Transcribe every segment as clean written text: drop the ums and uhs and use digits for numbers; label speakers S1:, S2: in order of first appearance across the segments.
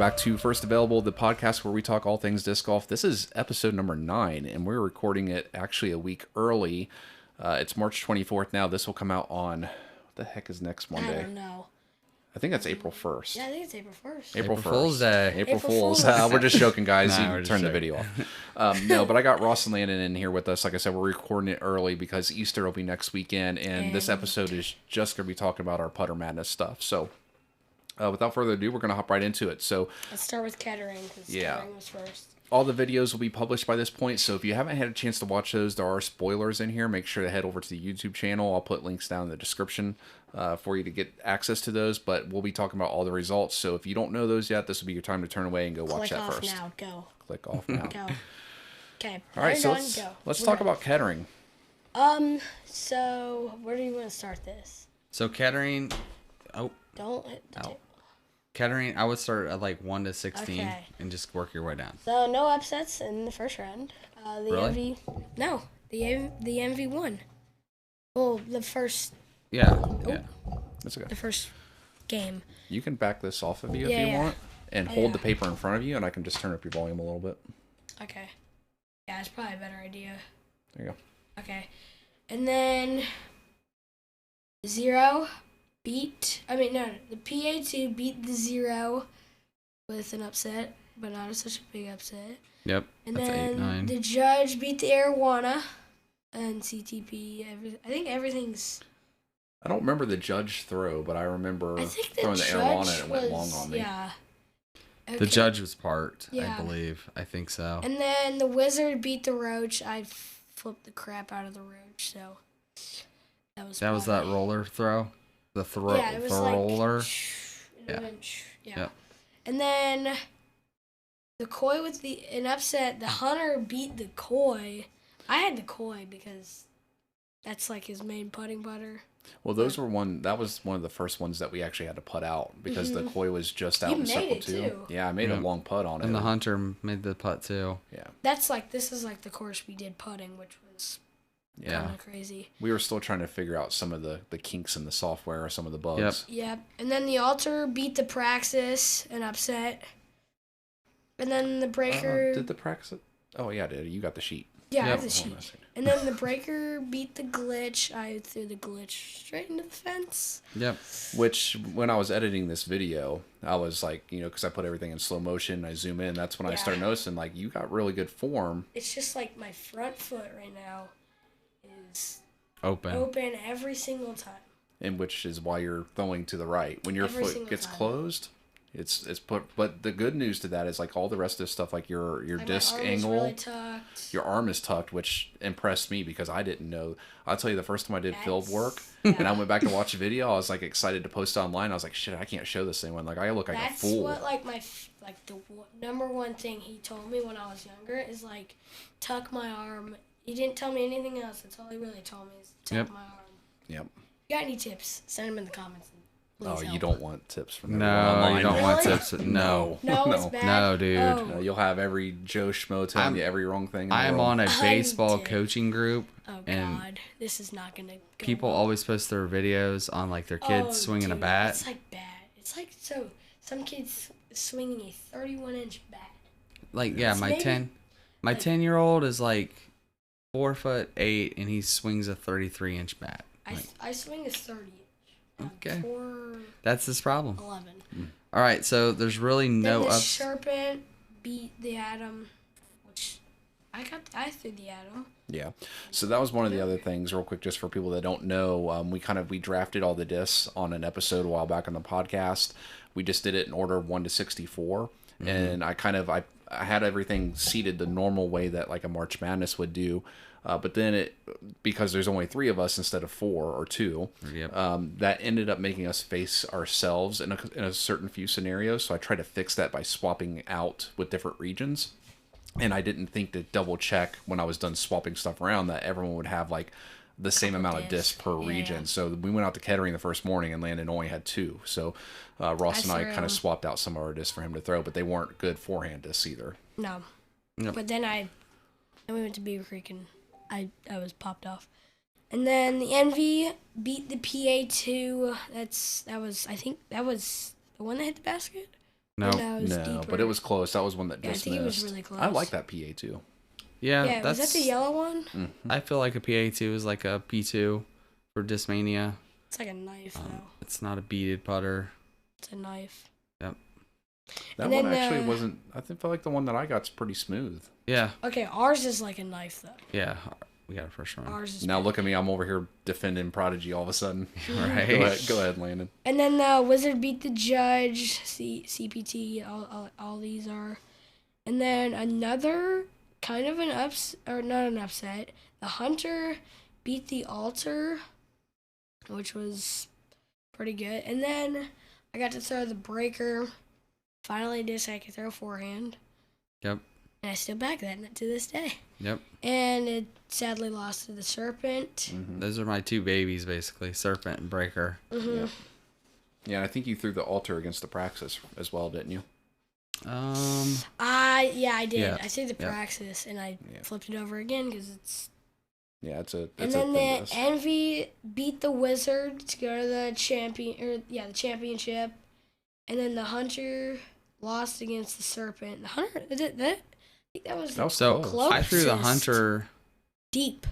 S1: back to First Available, the podcast where we talk all things disc golf. This is episode number 9, and we're recording it actually a week early. It's March 24th now. This will come out on, what the heck is next Monday?
S2: I don't know.
S1: I think that's April 1st.
S2: Yeah, I think it's April 1st.
S1: April
S3: Fool's Day.
S1: April Fool's. We're just joking, guys.
S3: Nah,
S1: You turn the video off. No, but I got Ross Landon in here with us. Like I said, we're recording it early because Easter will be next weekend, and this episode is just going to be talking about our putter madness stuff. So without further ado, we're going to hop right into it. So
S2: Let's start with Kettering, because Kettering was first.
S1: All the videos will be published by this point, so if you haven't had a chance to watch those, there are spoilers in here. Make sure to head over to the YouTube channel. I'll put links down in the description for you to get access to those, but we'll be talking about all the results. So if you don't know those yet, this will be your time to turn away and go watch that first.
S2: Click off now. Go.
S1: Click off now.
S2: Go. Okay.
S1: All right, so
S2: go.
S1: let's talk about Kettering.
S2: So where do you want to start this?
S3: So Kettering,
S2: Don't hit the table.
S3: Kettering, I would start at like 1 to 16
S2: Okay.
S3: and just work your way down.
S2: So no upsets in the first round. The
S3: Really?
S2: the MV won. Well, the first
S3: Yeah. Yeah.
S1: That's okay.
S2: the first game.
S1: You can back this off of you if
S2: Yeah,
S1: you
S2: yeah.
S1: want, and hold the paper in front of you, and I can just turn up your volume a little bit.
S2: Okay. Yeah, it's probably a better idea.
S1: There you go.
S2: Okay. And then the PA2 beat the 0 with an upset, but not such a big upset.
S3: Yep.
S2: And
S3: that's
S2: then
S3: 8, 9.
S2: the judge beat the Arowana and CTP. I think everything's.
S1: I don't remember the judge throw, but I remember
S2: I think the
S1: throwing the
S2: judge
S1: arowana and it went
S2: was,
S1: long on me.
S2: Yeah. Okay.
S3: The judge was part,
S2: Yeah.
S3: I believe. I think so.
S2: And then the Wizard beat the Roach. I flipped the crap out of the Roach, so that was
S3: that roller throw? The
S2: Yeah, it was
S3: roller?
S2: like.
S3: Yeah.
S2: Yeah.
S3: Yep.
S2: And then the Koi with an upset. The Hunter beat the Koi. I had the Koi because that's like his main putting putter.
S1: Well, that was one of the first ones that we actually had to putt out because the Koi was just out
S2: You
S1: in
S2: made
S1: circle
S2: it,
S1: 2.
S2: too.
S1: Yeah, I made a long putt on it.
S3: And the Hunter made the putt too.
S1: Yeah.
S2: This is like the course we did putting, which was
S3: Yeah.
S2: kind of crazy.
S1: We were still trying to figure out some of the kinks in the software or some of the bugs.
S2: Yep. And then the Alter beat the Praxis, an upset. And then the Breaker.
S1: Did the Praxis? Oh, yeah, did. You got the sheet.
S2: Yeah, I have
S3: Yep.
S2: the sheet. And then the Breaker beat the Glitch. I threw the Glitch straight into the fence.
S3: Yep.
S1: Which, when I was editing this video, I was like, because I put everything in slow motion, I zoom in, that's when I started noticing, like, you got really good form.
S2: It's just like my front foot right now is
S3: Open.
S2: every single time.
S1: And which is why you're throwing to the right. When your
S2: Every
S1: foot
S2: single
S1: gets
S2: time.
S1: closed, it's put. But the good news to that is like all the rest of the stuff, like your
S2: And
S1: disc
S2: my arm
S1: angle,
S2: is really tucked.
S1: your arm is tucked, which impressed me because I didn't know. I'll tell you, the first time I did field work and I went back to watch the video, I was like excited to post it online. I was like, shit, I can't show this thing when I look like a fool.
S2: That's what the number one thing he told me when I was younger is like tuck my arm. He didn't tell me anything else. That's all he really told me is tuck my arm.
S1: Yep.
S2: You got any tips? Send them in the comments. Please
S1: Oh,
S2: help.
S1: you don't want tips from everyone
S3: No,
S1: online.
S3: you don't want
S2: Really?
S3: tips. No.
S2: No, it's bad.
S3: No, dude.
S2: Oh.
S1: No, you'll have every Joe Schmo telling you every wrong thing. In the
S3: I am
S1: world.
S3: on a baseball
S2: did.
S3: coaching group,
S2: Oh
S3: and
S2: God, this is not gonna. Go
S3: people
S2: well.
S3: always post their videos on like their kids swinging a
S2: dude,
S3: bat.
S2: It's like bad. It's like some kids swinging a 31-inch bat.
S3: Like yeah,
S2: It's
S3: my
S2: maybe,
S3: 10-year-old is like 4'8" and he swings a 33-inch bat.
S2: I swing a 30-inch.
S3: Okay.
S2: 4'11".
S3: That's this problem. All right, so there's really no
S2: Then the
S3: ups.
S2: Serpent beat the Atom, which I threw the Atom.
S1: Yeah. So that was one of the other things, real quick, just for people that don't know. We drafted all the discs on an episode a while back on the podcast. We just did it in order of 1 to 64, and I had everything seated the normal way that like a March Madness would do. But then because there's only 3 of us instead of 4 or 2,
S3: Yep.
S1: that ended up making us face ourselves in a certain few scenarios. So I tried to fix that by swapping out with different regions. And I didn't think to double check when I was done swapping stuff around that everyone would have like the same amount of discs per region. So we went out to Kettering the first morning and Landon only had 2. So Ross and I kind of swapped out some of our discs for him to throw, but they weren't good forehand discs either.
S2: No.
S3: Yep.
S2: But then we went to Beaver Creek and I was popped off. And then the Envy beat the PA2. I think that was the one that hit the basket.
S3: No.
S2: No, it was
S1: No,
S2: deeper.
S1: but it was close. That was one that
S2: Yeah, I
S1: just
S2: think it was
S1: missed.
S2: really close.
S1: I like that PA too.
S3: Yeah,
S2: Yeah, was
S3: that's
S2: that the yellow one?
S3: I feel like a PA2 is like a P2 for Discmania.
S2: It's like a knife, though.
S3: It's not a beaded putter.
S2: It's a knife.
S3: Yep.
S1: That
S2: And
S1: one
S2: then,
S1: actually wasn't. I feel like the one that I got's pretty smooth.
S3: Yeah.
S2: Okay, ours is like a knife, though.
S3: Yeah. We got a first one.
S2: Ours is
S1: Now look at me. I'm over here defending Prodigy all of a sudden.
S3: Right.
S1: Go ahead, Landon.
S2: And then the Wizard beat the Judge, CPT, all these are. And then another kind of an or not an upset. The Hunter beat the Altar, which was pretty good. And then I got to throw the Breaker. Finally I could throw forehand.
S3: Yep.
S2: And I still back that to this day.
S3: Yep.
S2: And it sadly lost to the Serpent.
S3: Those are my two babies, basically. Serpent and Breaker.
S1: Yeah. Yeah, I think you threw the Altar against the Praxis as well, didn't you?
S2: Yeah, I did.
S3: Yeah.
S2: I threw the Praxis and I flipped it over again because it's.
S1: Yeah, it's a.
S2: And then the Envy beat the Wizard to go to the the championship, and then the Hunter lost against the Serpent. The Hunter, I think that was
S3: So
S2: close.
S3: I threw the Hunter
S2: deep.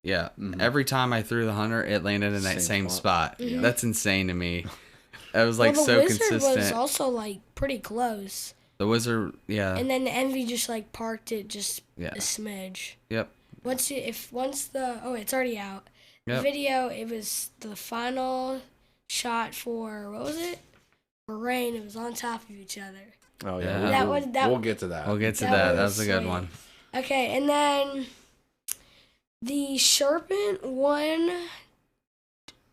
S3: Yeah. Every time I threw the Hunter, it landed in that same spot.
S2: Mhm.
S3: That's insane to me. It was like
S2: the
S3: so
S2: Wizard
S3: consistent.
S2: was also like pretty close.
S3: The Wizard, yeah.
S2: And then the Envy just like parked it just
S3: Yeah.
S2: a smidge.
S3: Yep.
S2: Once it's already out.
S3: Yep.
S2: The video, it was the final shot for what was it? For rain. It was on top of each other.
S1: Oh
S3: Yeah.
S1: yeah,
S2: That
S1: we'll get to that.
S3: We'll get to
S2: that
S3: that. That
S2: was
S3: was a good
S2: sweet.
S3: one.
S2: Okay, and then the Serpent won.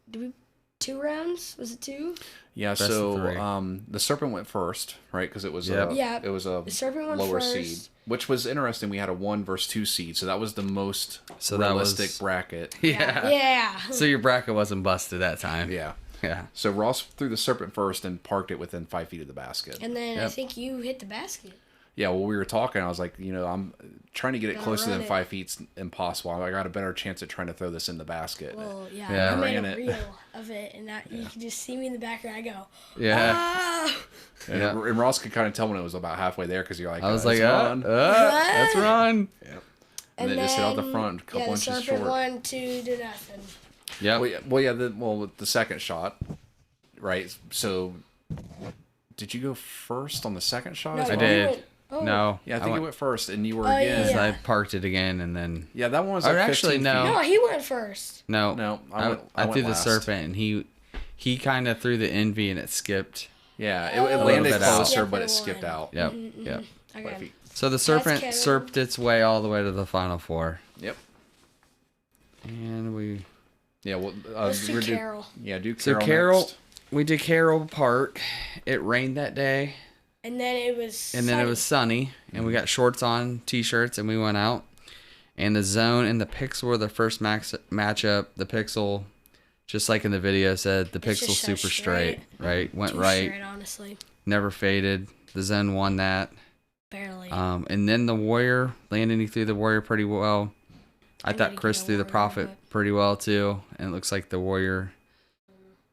S2: Did we 2 rounds? Was it 2?
S1: Yeah,
S3: Best of
S1: so
S3: three.
S1: the Serpent went first, right? Because it was
S3: Yep.
S2: Yeah,
S1: it was a
S2: the Serpent won
S1: lower
S2: first.
S1: seed, which was interesting. We had a 1 versus 2 seed, so that was the most
S3: So that
S1: realistic
S3: was-
S1: bracket.
S3: Yeah.
S2: Yeah.
S3: So your bracket wasn't busted that time.
S1: Yeah.
S3: Yeah.
S1: So Ross threw the Serpent first and parked it within 5 feet of the basket.
S2: And then I
S3: Yep.
S2: think you hit the basket.
S1: Yeah, well, we were talking. I was like, I'm trying to get it
S2: Gotta
S1: closer
S2: run
S1: than
S2: it.
S1: 5 feet's impossible. I got a better chance at trying to throw this in the basket.
S2: Well,
S3: Yeah.
S2: I made
S1: Ran
S2: a
S1: it.
S2: reel of it, and you can just see me in the background. I go,
S3: Yeah.
S2: ah!
S1: And,
S3: Yeah.
S1: and Ross could kind of tell when it was about halfway there because you're like,
S3: I was
S1: "Let's
S3: like,
S1: run."
S3: let's run.
S1: And then just hit out the front, a couple
S2: the
S1: inches
S2: Serpent
S1: short.
S2: won 2-0.
S3: Yep.
S1: The second shot, right? So, did you go first on the second shot?
S2: No,
S1: as
S3: I
S1: well?
S3: did.
S2: went- oh.
S3: No.
S1: Yeah, I think you went first, and you were
S2: Oh,
S1: again.
S2: yeah.
S3: I parked it again and then
S1: Yeah, that one was
S3: Or
S1: like
S3: actually,
S1: 15
S3: no.
S1: feet.
S2: No, he went first.
S3: no.
S1: No,
S3: I
S1: I went
S3: threw the
S1: last.
S3: Serpent and he kind of threw the Envy and it skipped.
S1: Yeah, it
S2: Oh,
S1: landed
S3: bit out.
S1: closer,
S2: Yep,
S1: but
S2: it
S1: it skipped
S2: won.
S1: out.
S3: Yep.
S2: Mm-hmm.
S3: Yep.
S2: Okay.
S3: So the Serpent
S2: Kevin.
S3: serped its way all the way to the final 4.
S1: Yep.
S3: And we
S1: Yeah, well,
S2: Let's do
S1: we're do-
S2: Carol.
S1: Yeah, do
S3: So
S1: Carol.
S3: Carol,
S1: next.
S3: we did Carol Park. It rained that day,
S2: And then it was.
S3: and then it was sunny, and we got shorts on, t-shirts, and we went out. And the zone and the pixel were the first matchup. The pixel, just like in the video said, the
S2: It's
S3: pixel
S2: just so
S3: super straight, right? Went
S2: too
S3: right,
S2: straight, honestly.
S3: never faded. The zone won that.
S2: Barely.
S3: And then the Warrior, Landon, he threw the Warrior pretty well. I
S2: I
S3: thought
S2: need to
S3: Chris
S2: get a
S3: threw the
S2: Warrior,
S3: Prophet
S2: but-
S3: pretty well too, and it looks like the Warrior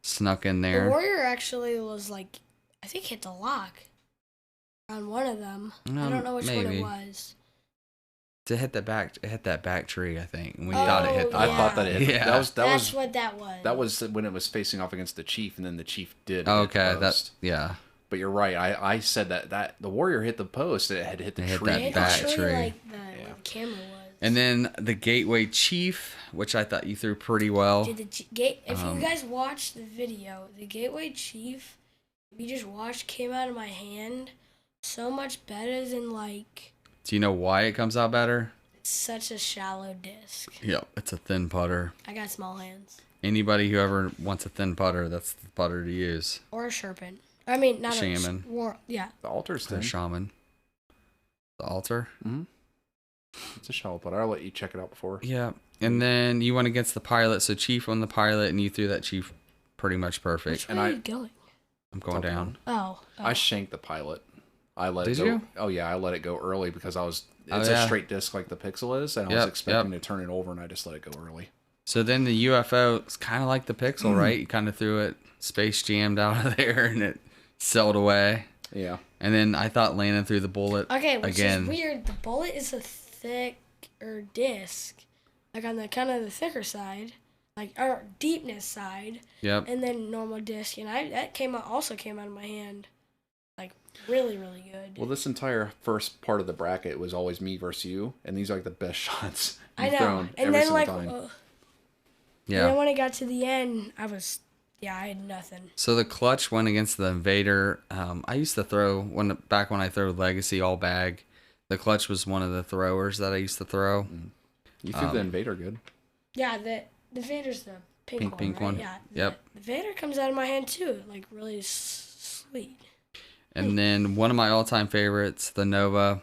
S3: snuck in
S2: the
S3: there.
S2: Warrior actually was like, I think hit the lock on one of them. I don't know which one
S3: maybe.
S2: it was.
S3: To hit that back tree, I think. And we
S2: Oh,
S3: thought it hit the
S1: I
S2: yeah.
S1: thought that it.
S3: Yeah.
S1: That
S2: That's
S1: was
S2: what that was.
S1: that was when it was facing off against the Chief, and then the Chief did.
S3: Oh,
S1: hit the
S3: okay,
S1: post.
S3: that's yeah.
S1: But you're right. I said that the Warrior hit the post. It had hit the
S3: It hit
S1: tree.
S3: that
S2: It hit
S3: back
S2: the tree
S3: tree.
S2: like the camera was.
S3: And then the Gateway Chief, which I thought you threw pretty well.
S2: Dude, if you guys watch the video, the Gateway Chief, if you just watched, came out of my hand so much better than like
S3: Do you know why it comes out better?
S2: it's such a shallow disc.
S3: Yep, it's a thin putter.
S2: I got small hands.
S3: Anybody who ever wants a thin putter, that's the putter to use.
S2: Or a Serpent. I mean, not
S3: Shaman.
S2: yeah.
S1: The Altar's
S3: For
S1: thin.
S3: Shaman. The altar.
S1: It's a shallow putter. I'll let you check it out before.
S3: Yeah. And then you went against the Pilot, so Chief on the Pilot, and you threw that Chief pretty much perfect.
S2: Which way are you going?
S3: I'm going down.
S2: Oh.
S1: I shanked the Pilot. I let
S3: Did
S1: it go.
S3: you?
S1: Oh yeah, I let it go early because I was.
S3: Oh,
S1: It's
S3: yeah.
S1: a straight disc like the Pixel is, and I was
S3: Yep,
S1: expecting to turn it over, and I just let it go early.
S3: So then the UFO, it's kind of like the Pixel, right? You kind of threw it Space Jammed out of there, and it sailed away.
S1: Yeah.
S3: And then I thought Landon threw the bullet
S2: Okay, which
S3: again.
S2: is weird. The bullet is a thicker disc, like on the kind of the thicker side, like or deepness side.
S3: Yep.
S2: And then normal disc, and that also came out of my hand, like really good.
S1: Well, this entire first part of the bracket was always me versus you, and these are like the best shots
S2: I
S1: you've
S2: know.
S1: thrown
S2: And
S1: every
S2: then
S1: single
S2: like,
S1: time.
S2: and then when it got to the end, I had nothing.
S3: So the clutch went against the Invader. I used to throw back when I threw Legacy all bag. The clutch was one of the throwers that I used to throw.
S1: You threw the Invader good.
S2: Yeah, the Vader's the pink
S3: Pink
S2: one.
S3: one.
S2: Right? Yeah.
S3: Yep.
S2: The Vader comes out of my hand too, like really sweet.
S3: And then one of my all-time favorites, the Nova.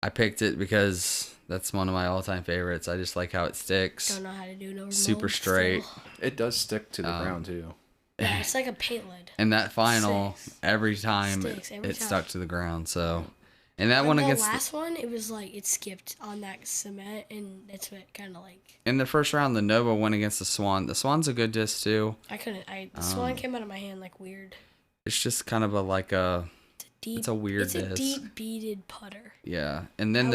S3: I picked it because that's one of my all-time favorites. I just like how it sticks.
S2: Don't know how to do no
S3: Super
S2: remote
S3: straight.
S2: still.
S1: It does stick to the ground too.
S2: Yeah, it's like a paint lid.
S3: And that final,
S2: Sticks.
S3: every time
S2: Sticks every
S3: it
S2: time.
S3: stuck to the ground. So, and that
S2: On
S3: one
S2: the
S3: against
S2: last one, it was like it skipped on that cement, and that's what kind of like
S3: in the first round, the Nova went against the Swan. The Swan's a good disc too.
S2: the swan came out of my hand like weird.
S3: It's just kind of it's a weird
S2: It's a
S3: disc.
S2: deep beaded putter.
S3: Yeah, and then
S2: I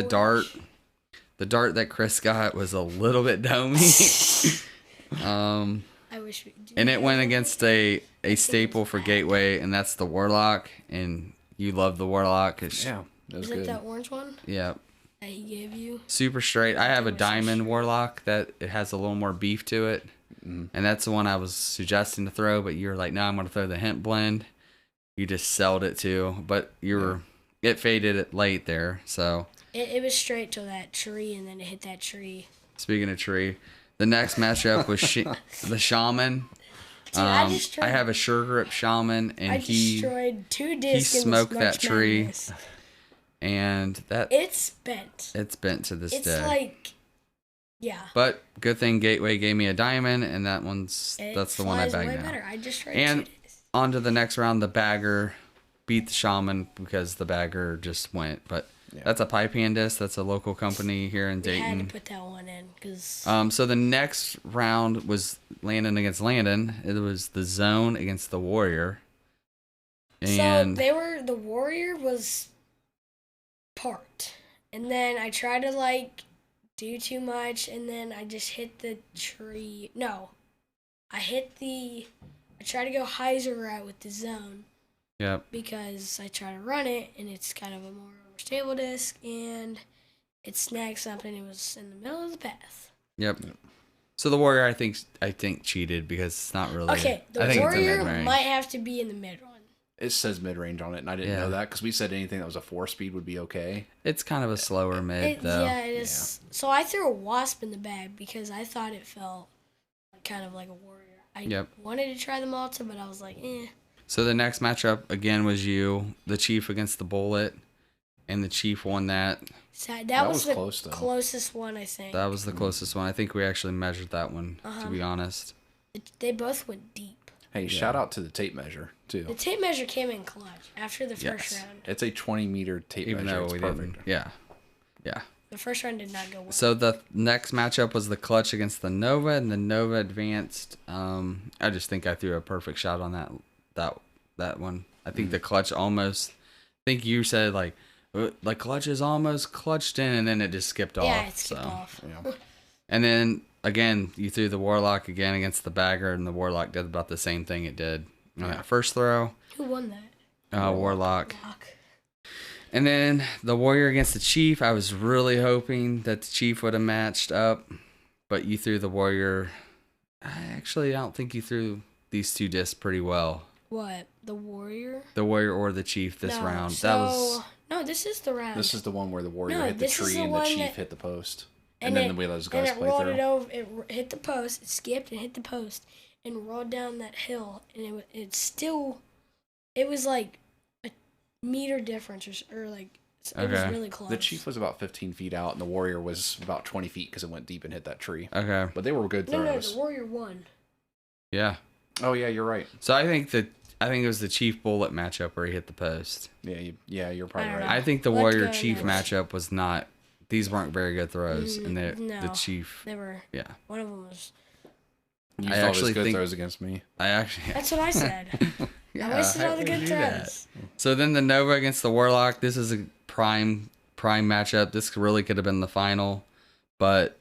S3: the dart that Chris got was a little bit domey.
S2: I wish we.
S3: And it went against a staple for Gateway, and that's the Warlock. And you love the Warlock.
S1: Yeah, that was
S2: Is it
S1: good.
S2: that orange one
S3: Yeah,
S2: that he gave you?
S3: super straight. I have a
S2: It was so
S3: Diamond Warlock that it has a little more beef to it. And that's the one I was suggesting to throw, but you were like, no, I'm going to throw the hemp blend. You just sold it to, but it faded it late there. So
S2: It was straight to that tree, and then it hit that tree.
S3: speaking of tree, the next matchup was the Shaman.
S2: Dude,
S3: I have a Sure Grip Shaman, and
S2: I destroyed 2 discs.
S3: smoked
S2: in
S3: that
S2: this
S3: tree.
S2: Madness.
S3: And
S2: It's bent.
S3: it's bent to this
S2: It's
S3: day.
S2: like, yeah.
S3: But good thing Gateway gave me a diamond, and that's the one I
S2: flies
S3: bagged
S2: way
S3: now.
S2: better. I destroyed
S3: And
S2: 2 discs.
S3: on to the next round, the Bagger beat the Shaman because the Bagger just went. But that's a pipe hand disc. That's a local company here in
S2: We had
S3: Dayton.
S2: to put that one in because
S3: So the next round was Landon against Landon. It was the Zone against the Warrior. And
S2: the Warrior was part, and then I tried to like do too much, and then I just hit the tree. No, I tried to go Heiser route with the Zone.
S3: Yep.
S2: Because I try to run it, and it's kind of a more stable disc, and it snagged something. It was in the middle of the path.
S3: Yep. So the Warrior, I think cheated because it's not really.
S2: Okay, the
S3: I think
S2: Warrior
S3: it's a mid-range.
S2: might have to be in the mid one.
S1: It says mid-range on it, and I didn't know that because we said anything that was a 4-speed would be okay.
S3: It's kind of a slower mid, though.
S2: Yeah, it is. Yeah. So I threw a Wasp in the bag because I thought it felt kind of like a Warrior. I wanted to try the Malta, but I was like, eh.
S3: So the next matchup again was the Chief against the Bullet, and the Chief won that.
S2: So that was the
S1: close, though.
S2: closest one, I think.
S3: That was the closest one. I think we actually measured that one, to be honest.
S2: They both went deep.
S1: Hey, shout out to the tape measure too.
S2: The tape measure came in clutch after the first round.
S1: It's a 20-meter tape
S3: Even
S1: measure.
S3: though
S1: It's
S3: we
S1: perfect.
S3: didn't. Yeah.
S2: The first round did not go well.
S3: So the next matchup was the Clutch against the Nova, and the Nova advanced. I just think I threw a perfect shot on that one. I think the Clutch almost. I think you said like Clutch is almost clutched in, and then it just skipped off.
S2: Yeah, it skipped off.
S1: Yeah.
S3: And then again, you threw the Warlock again against the Bagger, and the Warlock did about the same thing it did on that first throw.
S2: Who won that?
S3: Warlock. And then the Warrior against the Chief. I was really hoping that the Chief would have matched up, but you threw the Warrior. I don't think you threw these 2 discs pretty well.
S2: What? The Warrior?
S3: The Warrior or the Chief this round.
S2: No, this is the round.
S1: This is the one where the Warrior hit the
S2: this is
S1: tree
S2: the
S1: and the
S2: one
S1: Chief
S2: that-
S1: hit the post. And then we let those guys play
S2: rolled
S1: through.
S2: it over. It hit the post. It skipped and hit the post and rolled down that hill. And it was like a meter difference or like it was really close.
S1: The Chief was about 15 feet out, and the Warrior was about 20 feet because it went deep and hit that tree.
S3: Okay.
S1: But they were good
S2: No,
S1: throws.
S2: the Warrior won.
S3: Yeah.
S1: Oh yeah, you're right.
S3: So I think it was the Chief Bullet matchup where he hit the post.
S1: Yeah, you're probably
S2: I don't
S1: right.
S2: know.
S3: I think the
S2: Let's
S3: Warrior
S2: go
S3: Chief
S2: next.
S3: matchup was not. These weren't very good throws, and the
S2: No.
S3: Chief.
S2: They were.
S3: Yeah.
S2: One of them was.
S1: You
S3: I
S1: saw
S3: actually
S1: those good
S3: think-
S1: throws against me.
S3: I actually.
S2: That's what I said. I wasted all the
S3: how
S2: good
S3: would you do that?
S2: throws.
S3: So then the Nova against the Warlock. This is a prime matchup. This really could have been the final, but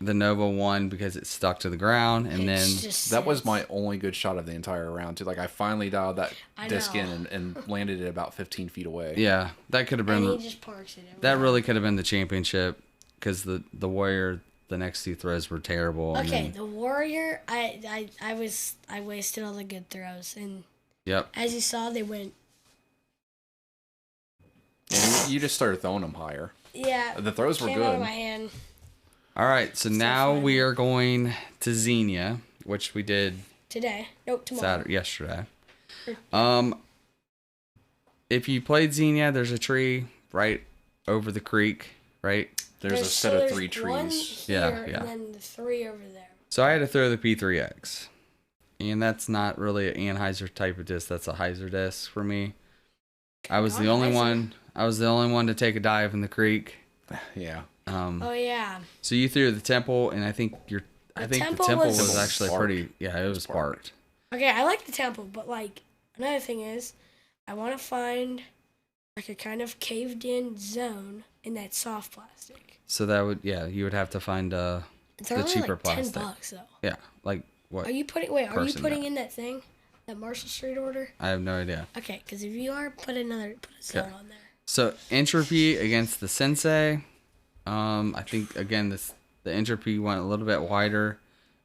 S3: the Nova won because it stuck to the ground, and then
S1: that was my only good shot of the entire round too. Like I finally dialed that disc in and landed it about 15 feet away.
S3: yeah, that could have
S2: And
S3: been.
S2: he just parks it.
S3: That really could have been the championship because the Warrior, the next two throws were terrible.
S2: Okay, the Warrior, I wasted all the good throws, and
S3: Yep.
S2: as you saw, they went.
S1: And you just started throwing them higher.
S2: Yeah.
S1: The throws were
S2: came out of
S1: good.
S2: my hand.
S3: All right, so now
S2: fun.
S3: we are going to Xenia, which we did
S2: Today. Nope, tomorrow.
S3: yesterday. If you played Xenia, there's a tree right over the creek, right?
S1: There's a set of 3
S2: One
S1: trees.
S2: here,
S3: Yeah.
S2: And then the 3 over there.
S3: So I had to throw the P3X. And that's not really an Anheuser type of disc. That's a Heiser disc for me. I was the only one to take a dive in the creek.
S1: Yeah.
S2: Oh yeah.
S3: So you threw the temple, and I think the temple was actually
S1: sparked.
S3: pretty. Yeah, it was sparked.
S2: Okay, I like the temple, but like another thing is, I want to find like a kind of caved-in zone in that soft plastic.
S3: So that would you would have to find
S2: It's
S3: the
S2: only
S3: cheaper
S2: like
S3: plastic.
S2: $10 though.
S3: Yeah, like what?
S2: Are you putting
S3: person
S2: in that thing, that Marshall Street order?
S3: I have no idea.
S2: Okay, because if you are, put a zone on there.
S3: So entropy against the sensei. I think again the entropy went a little bit wider.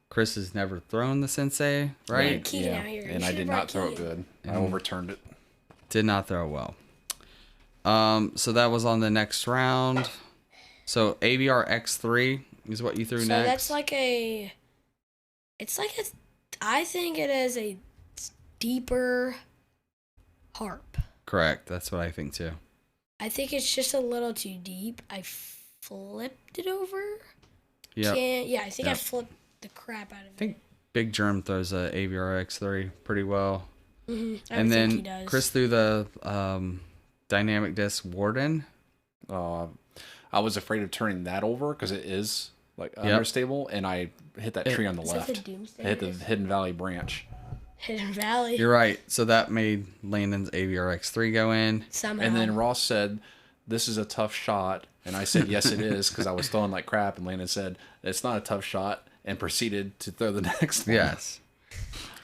S3: Chris has never thrown the sensei, right?
S2: Keegan out here.
S1: And
S2: You
S1: I
S2: should've
S1: did
S2: brought
S1: not throw it
S2: Keegan.
S1: good. I overturned it.
S3: Did not throw well. So that was on the next round. So AVR X3 is what you threw
S2: So
S3: next.
S2: that's like I think it is a deeper harp.
S3: Correct. That's what I think too.
S2: I think it's just a little too deep. I flipped it over.
S3: Yeah.
S2: I think I
S3: Yep.
S2: flipped the crap out of it.
S3: I think Big Germ throws a AVR X3 pretty well.
S2: I
S3: And
S2: think he
S3: then
S2: does.
S3: Chris threw the dynamic disc Warden.
S1: I was afraid of turning that over because it is like understable, and I hit that tree on the
S2: Is that
S1: left.
S2: the Doomsday
S1: I hit the
S2: disc?
S1: Hidden Valley branch.
S2: Hidden Valley.
S3: You're right. So that made Landon's AVR X3 go in.
S2: Somehow.
S1: And then Ross said, "This is a tough shot," and I said, "Yes, it is," because I was throwing like crap. And Landon said, "It's not a tough shot," and proceeded to throw the next one.
S3: Yes.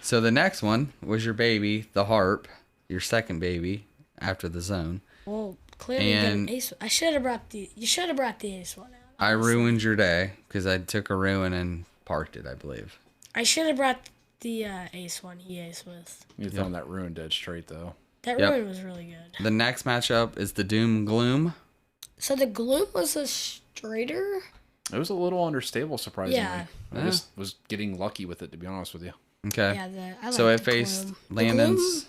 S3: So the next one was your baby, the harp, your second baby after the zone.
S2: Well, clearly
S3: And
S2: the ace. You should have brought the ace one out.
S3: I ruined your day because I took a ruin and parked it, I believe.
S2: I should have brought the ace one he ace with.
S1: You're throwing that ruin dead straight though.
S2: That
S3: Yep.
S2: ruin was really good.
S3: The next matchup is the Doom Gloom.
S2: So the gloom was a straighter.
S1: It was a little understable, surprisingly.
S2: Yeah.
S1: I just was getting lucky with it, to be honest with you.
S3: Okay.
S2: Yeah, I
S3: So
S2: like
S3: it
S2: the
S3: faced
S2: gloom.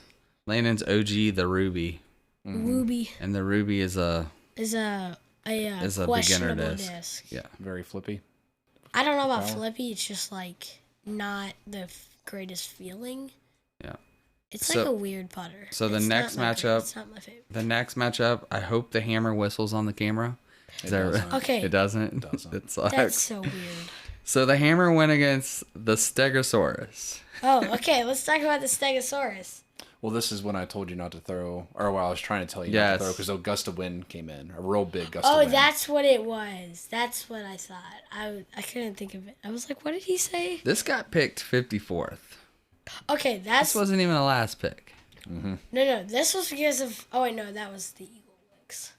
S3: Landon's OG, the Ruby.
S2: The Ruby
S3: And the Ruby is a
S2: is a
S3: beginner
S2: questionable
S3: disc. Yeah.
S1: Very flippy.
S2: I don't know about flippy. It's just like not the greatest feeling.
S3: Yeah.
S2: It's
S3: So-
S2: like a weird putter.
S3: so the
S2: It's
S3: next
S2: not my favorite.
S3: matchup-
S2: It's not my favorite.
S3: The next matchup, I hope the hammer whistles on the camera.
S1: It doesn't.
S2: Okay.
S3: It doesn't?
S1: It doesn't.
S3: It sucks.
S2: That's so weird.
S3: So the hammer went against the Stegosaurus.
S2: Oh, okay. Let's talk about the Stegosaurus.
S1: Well, this is when I told you not to throw, or well, I was trying to tell you not
S3: Yes.
S1: to throw because a gust of wind came in, a real big gust
S2: Oh,
S1: of wind.
S2: that's what it was. That's what I thought. I couldn't think of it. I was like, what did he say?
S3: This got picked 54th.
S2: Okay,
S3: This wasn't even the last pick.
S2: No, this was because of. Oh wait, no, that was the Eagle Wicks.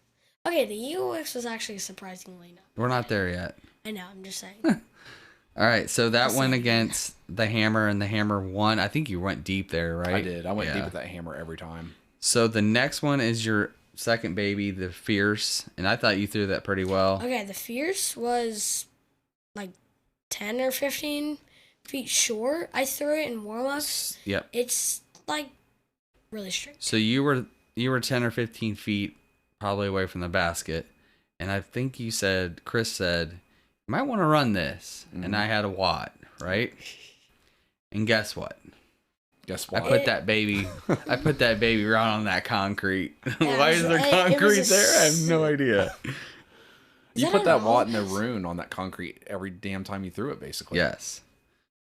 S2: Okay, the Eagle Wicks was actually surprisingly not.
S3: We're not there yet.
S2: I know. I'm just saying.
S3: All right, so that went against the hammer, and the hammer won. I think you went deep there, right?
S1: I did. I went
S3: Yeah.
S1: deep with that hammer every time.
S3: So the next one is your second baby, the Fierce, and I thought you threw that pretty well.
S2: Okay, the Fierce was like 10 or 15 feet short. I threw it in warm-ups.
S3: Yep.
S2: It's like really straight.
S3: So you were 10 or 15 feet probably away from the basket, and I think Chris said, you might want to run this, and I had a watt, right? And guess what?
S1: Guess
S3: I
S1: what?
S3: put that baby right on that concrete.
S2: Yeah,
S3: Why is there
S2: it was
S3: concrete
S2: a
S3: there? I have no idea.
S1: You
S2: that
S1: put
S2: an
S1: that watt
S2: olive?
S1: in the rune on that concrete every damn time you threw it, basically.
S3: Yes.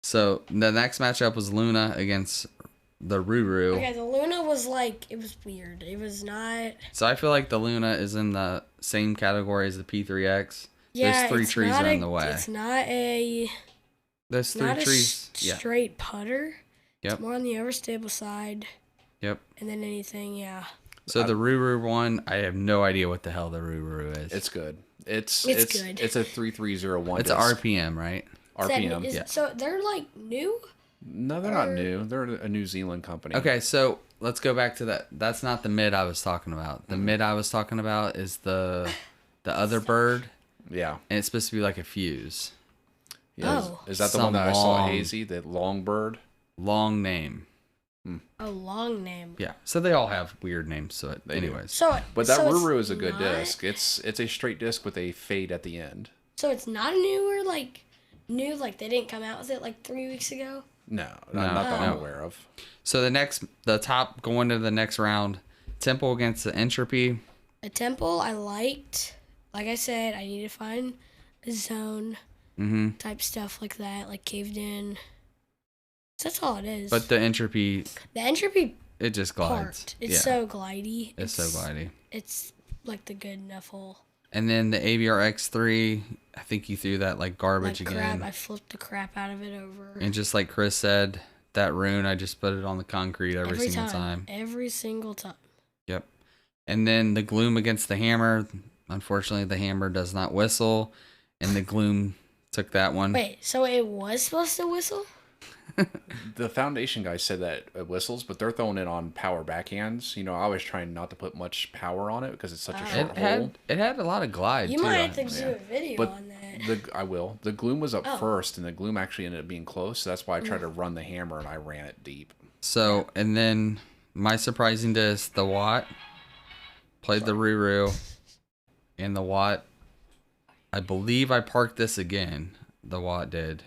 S3: So the next matchup was Luna against the Ruru.
S2: Okay, the Luna was like, it was weird. It was not.
S3: So I feel like the Luna is in the same category as the P3X.
S2: Yeah,
S3: Those 3 trees are in the way.
S2: It's not a.
S3: Those 3
S2: Not
S3: trees.
S2: a straight putter.
S3: Yep.
S2: It's more on the overstable side.
S3: Yep.
S2: And then anything, yeah.
S3: So the Ruru one, I have no idea what the hell the Ruru is.
S1: It's good. It's
S2: good.
S1: It's a 3301.
S3: It's RPM, right?
S1: RPM.
S2: Yeah. So they're like new?
S1: No, they're not new. They're a New Zealand company.
S3: Okay, so let's go back to that. That's not the mid I was talking about. The mid I was talking about is the other bird,
S1: Yeah.
S3: and it's supposed to be like a fuse.
S1: Yeah.
S2: Oh.
S1: Is that the
S3: Some
S1: one that I saw
S3: long-
S1: hazy? The long bird?
S3: Long name.
S2: A long name.
S3: Yeah. So they all have weird names. So
S1: They do.
S3: anyways,
S2: So,
S1: But that
S2: so it's
S1: Ruru is a good
S2: not-
S1: disc. It's a straight disc with a fade at the end.
S2: So it's not a newer, like, new, like they didn't come out with it like 3 weeks ago?
S1: No,
S3: No,
S1: not that I'm
S3: no.
S1: aware of.
S3: so the top going to the next round, Temple against the Entropy.
S2: A temple I liked. Like I said, I need to find a zone type stuff like that, like caved in. That's all it is.
S3: But the Entropy,
S2: the entropy
S3: it just glides.
S2: part, it's so glidey.
S3: It's so glidey.
S2: It's like the good enough hole.
S3: And then the AVR X3, I think you threw that like garbage
S2: Like
S3: again.
S2: crap, I flipped the crap out of it over.
S3: And just like Chris said, that rune, I just put it on the concrete every single time.
S2: Every single time.
S3: Yep. And then the Gloom against the Hammer. Unfortunately, the Hammer does not whistle, and the Gloom took that one.
S2: Wait, so it was supposed to whistle?
S1: The foundation guy said that it whistles, but they're throwing it on power backhands. You know, I was trying not to put much power on it because it's such a short hole.
S3: It had a lot of glide,
S2: You
S3: too.
S2: might have to do a video
S1: But
S2: on that.
S1: I will. The Gloom was up
S2: Oh.
S1: first, and the Gloom actually ended up being close. So that's why I tried to run the Hammer, and I ran it deep.
S3: So, and then my surprising disc, the Watt, played the Ruru, and the Watt, I believe I parked this again. The Watt did.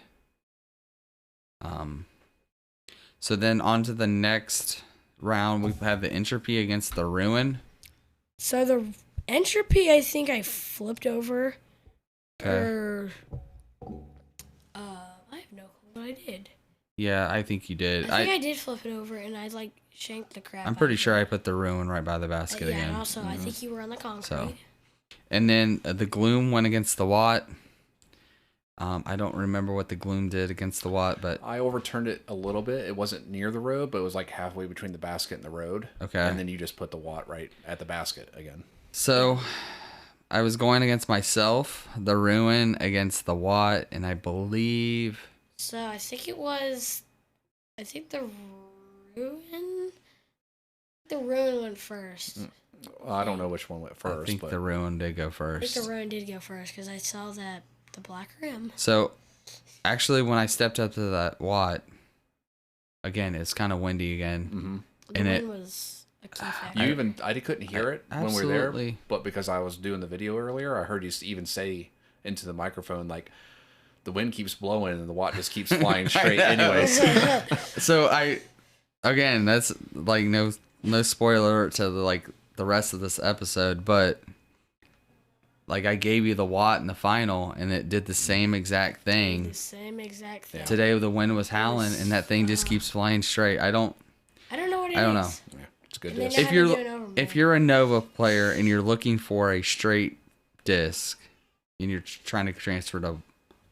S3: So then on to the next round, we have the Entropy against the Ruin.
S2: So the entropy, I think I flipped over.
S3: Okay.
S2: Or, I have no clue what I did.
S3: Yeah, I think you did.
S2: I think I did flip it over, and I like shanked the crap.
S3: I'm pretty sure I put the Ruin right by the basket
S2: Yeah,
S3: again.
S2: and also I think you were on the concrete.
S3: So, and then the Gloom went against the Watt. I don't remember what the Gloom did against the Watt, but
S1: I overturned it a little bit. It wasn't near the road, but it was like halfway between the basket and the road.
S3: Okay.
S1: And then you just put the Watt right at the basket again.
S3: so I was going against myself, the Ruin against the Watt, and I believe
S2: So I think it was. I think the ruin. The ruin went first.
S1: Well, I don't know which one went first.
S3: I think
S1: but
S3: the Ruin did go
S2: I
S3: first.
S2: think the ruin did go first because I saw that the black rim.
S3: So actually, when I stepped up to that Watt, again, it's kind of windy again.
S2: The
S3: And
S2: wind was a key factor.
S1: I couldn't hear it when we were there,
S3: Absolutely.
S1: but because I was doing the video earlier, I heard you even say into the microphone like, the wind keeps blowing and the Watt just keeps flying straight. Anyways,
S3: So again, that's like no spoiler to the rest of this episode, but like I gave you the Watt in the final, and it did the same exact thing.
S2: The same exact thing.
S3: Today the wind was howling, and that thing just keeps flying straight. I don't
S2: I don't know what it is.
S3: I don't know.
S1: yeah, it's a good
S2: And then
S1: disc.
S2: I
S3: If
S2: had to do an overlay.
S3: if you're a Nova player and you're looking for a straight disc and you're trying to transfer to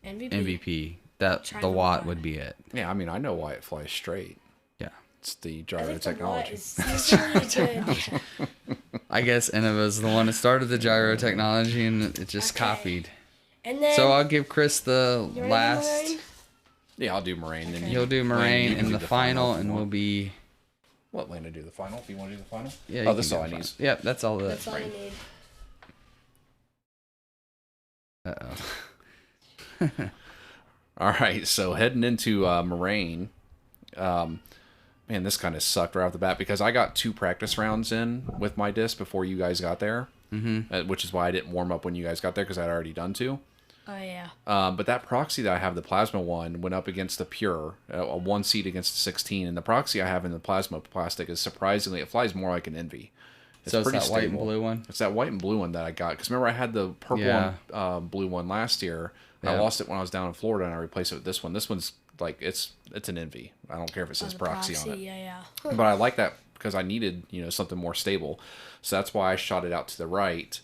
S2: MVP.
S3: MVP, that
S2: Try
S3: the
S2: the
S3: Watt
S2: Watt.
S3: would be it.
S1: Yeah, I mean, I know why it flies straight.
S3: Yeah.
S1: It's the
S2: I
S1: gyro
S2: think the
S1: technology.
S2: Watt is usually good.
S3: I guess, and it was the one that started the gyro technology, and it just
S2: Okay.
S3: copied.
S2: And then
S3: So I'll give Chris the
S2: you ready,
S3: last.
S2: Lorraine?
S1: Yeah, I'll do Moraine. Then
S3: He'll do
S1: Wayne,
S3: Moraine
S1: you can
S3: in
S1: do
S3: the final,
S1: if you
S3: and
S1: want.
S3: we'll be.
S1: Let Lana do the final if you want to do the final.
S3: Yeah.
S1: Oh,
S3: you
S1: this is
S3: can
S1: all I
S3: do
S1: need.
S3: the final. Yep, that's all that.
S2: That's all you need.
S3: Uh-oh.
S1: All right, so heading into Moraine, man, this kind of sucked right off the bat because I got 2 practice rounds in with my disc before you guys got there, which is why I didn't warm up when you guys got there because I'd already done 2.
S2: Oh yeah.
S1: But that proxy that I have, the plasma one, went up against the pure, a 1 seed against the 16, and the proxy I have in the plasma plastic is surprisingly, it flies more like an Envy.
S3: So it's that white and blue one?
S1: It's that white and blue one that I got. Because remember, I had the purple
S3: Yeah.
S1: and blue one last year. And I
S3: Yeah.
S1: lost it when I was down in Florida, and I replaced it with this one. This one's like it's an envy. I don't care if it says
S2: the
S1: proxy on it.
S2: Yeah.
S1: But I like that because I needed, something more stable. So that's why I shot it out to the right,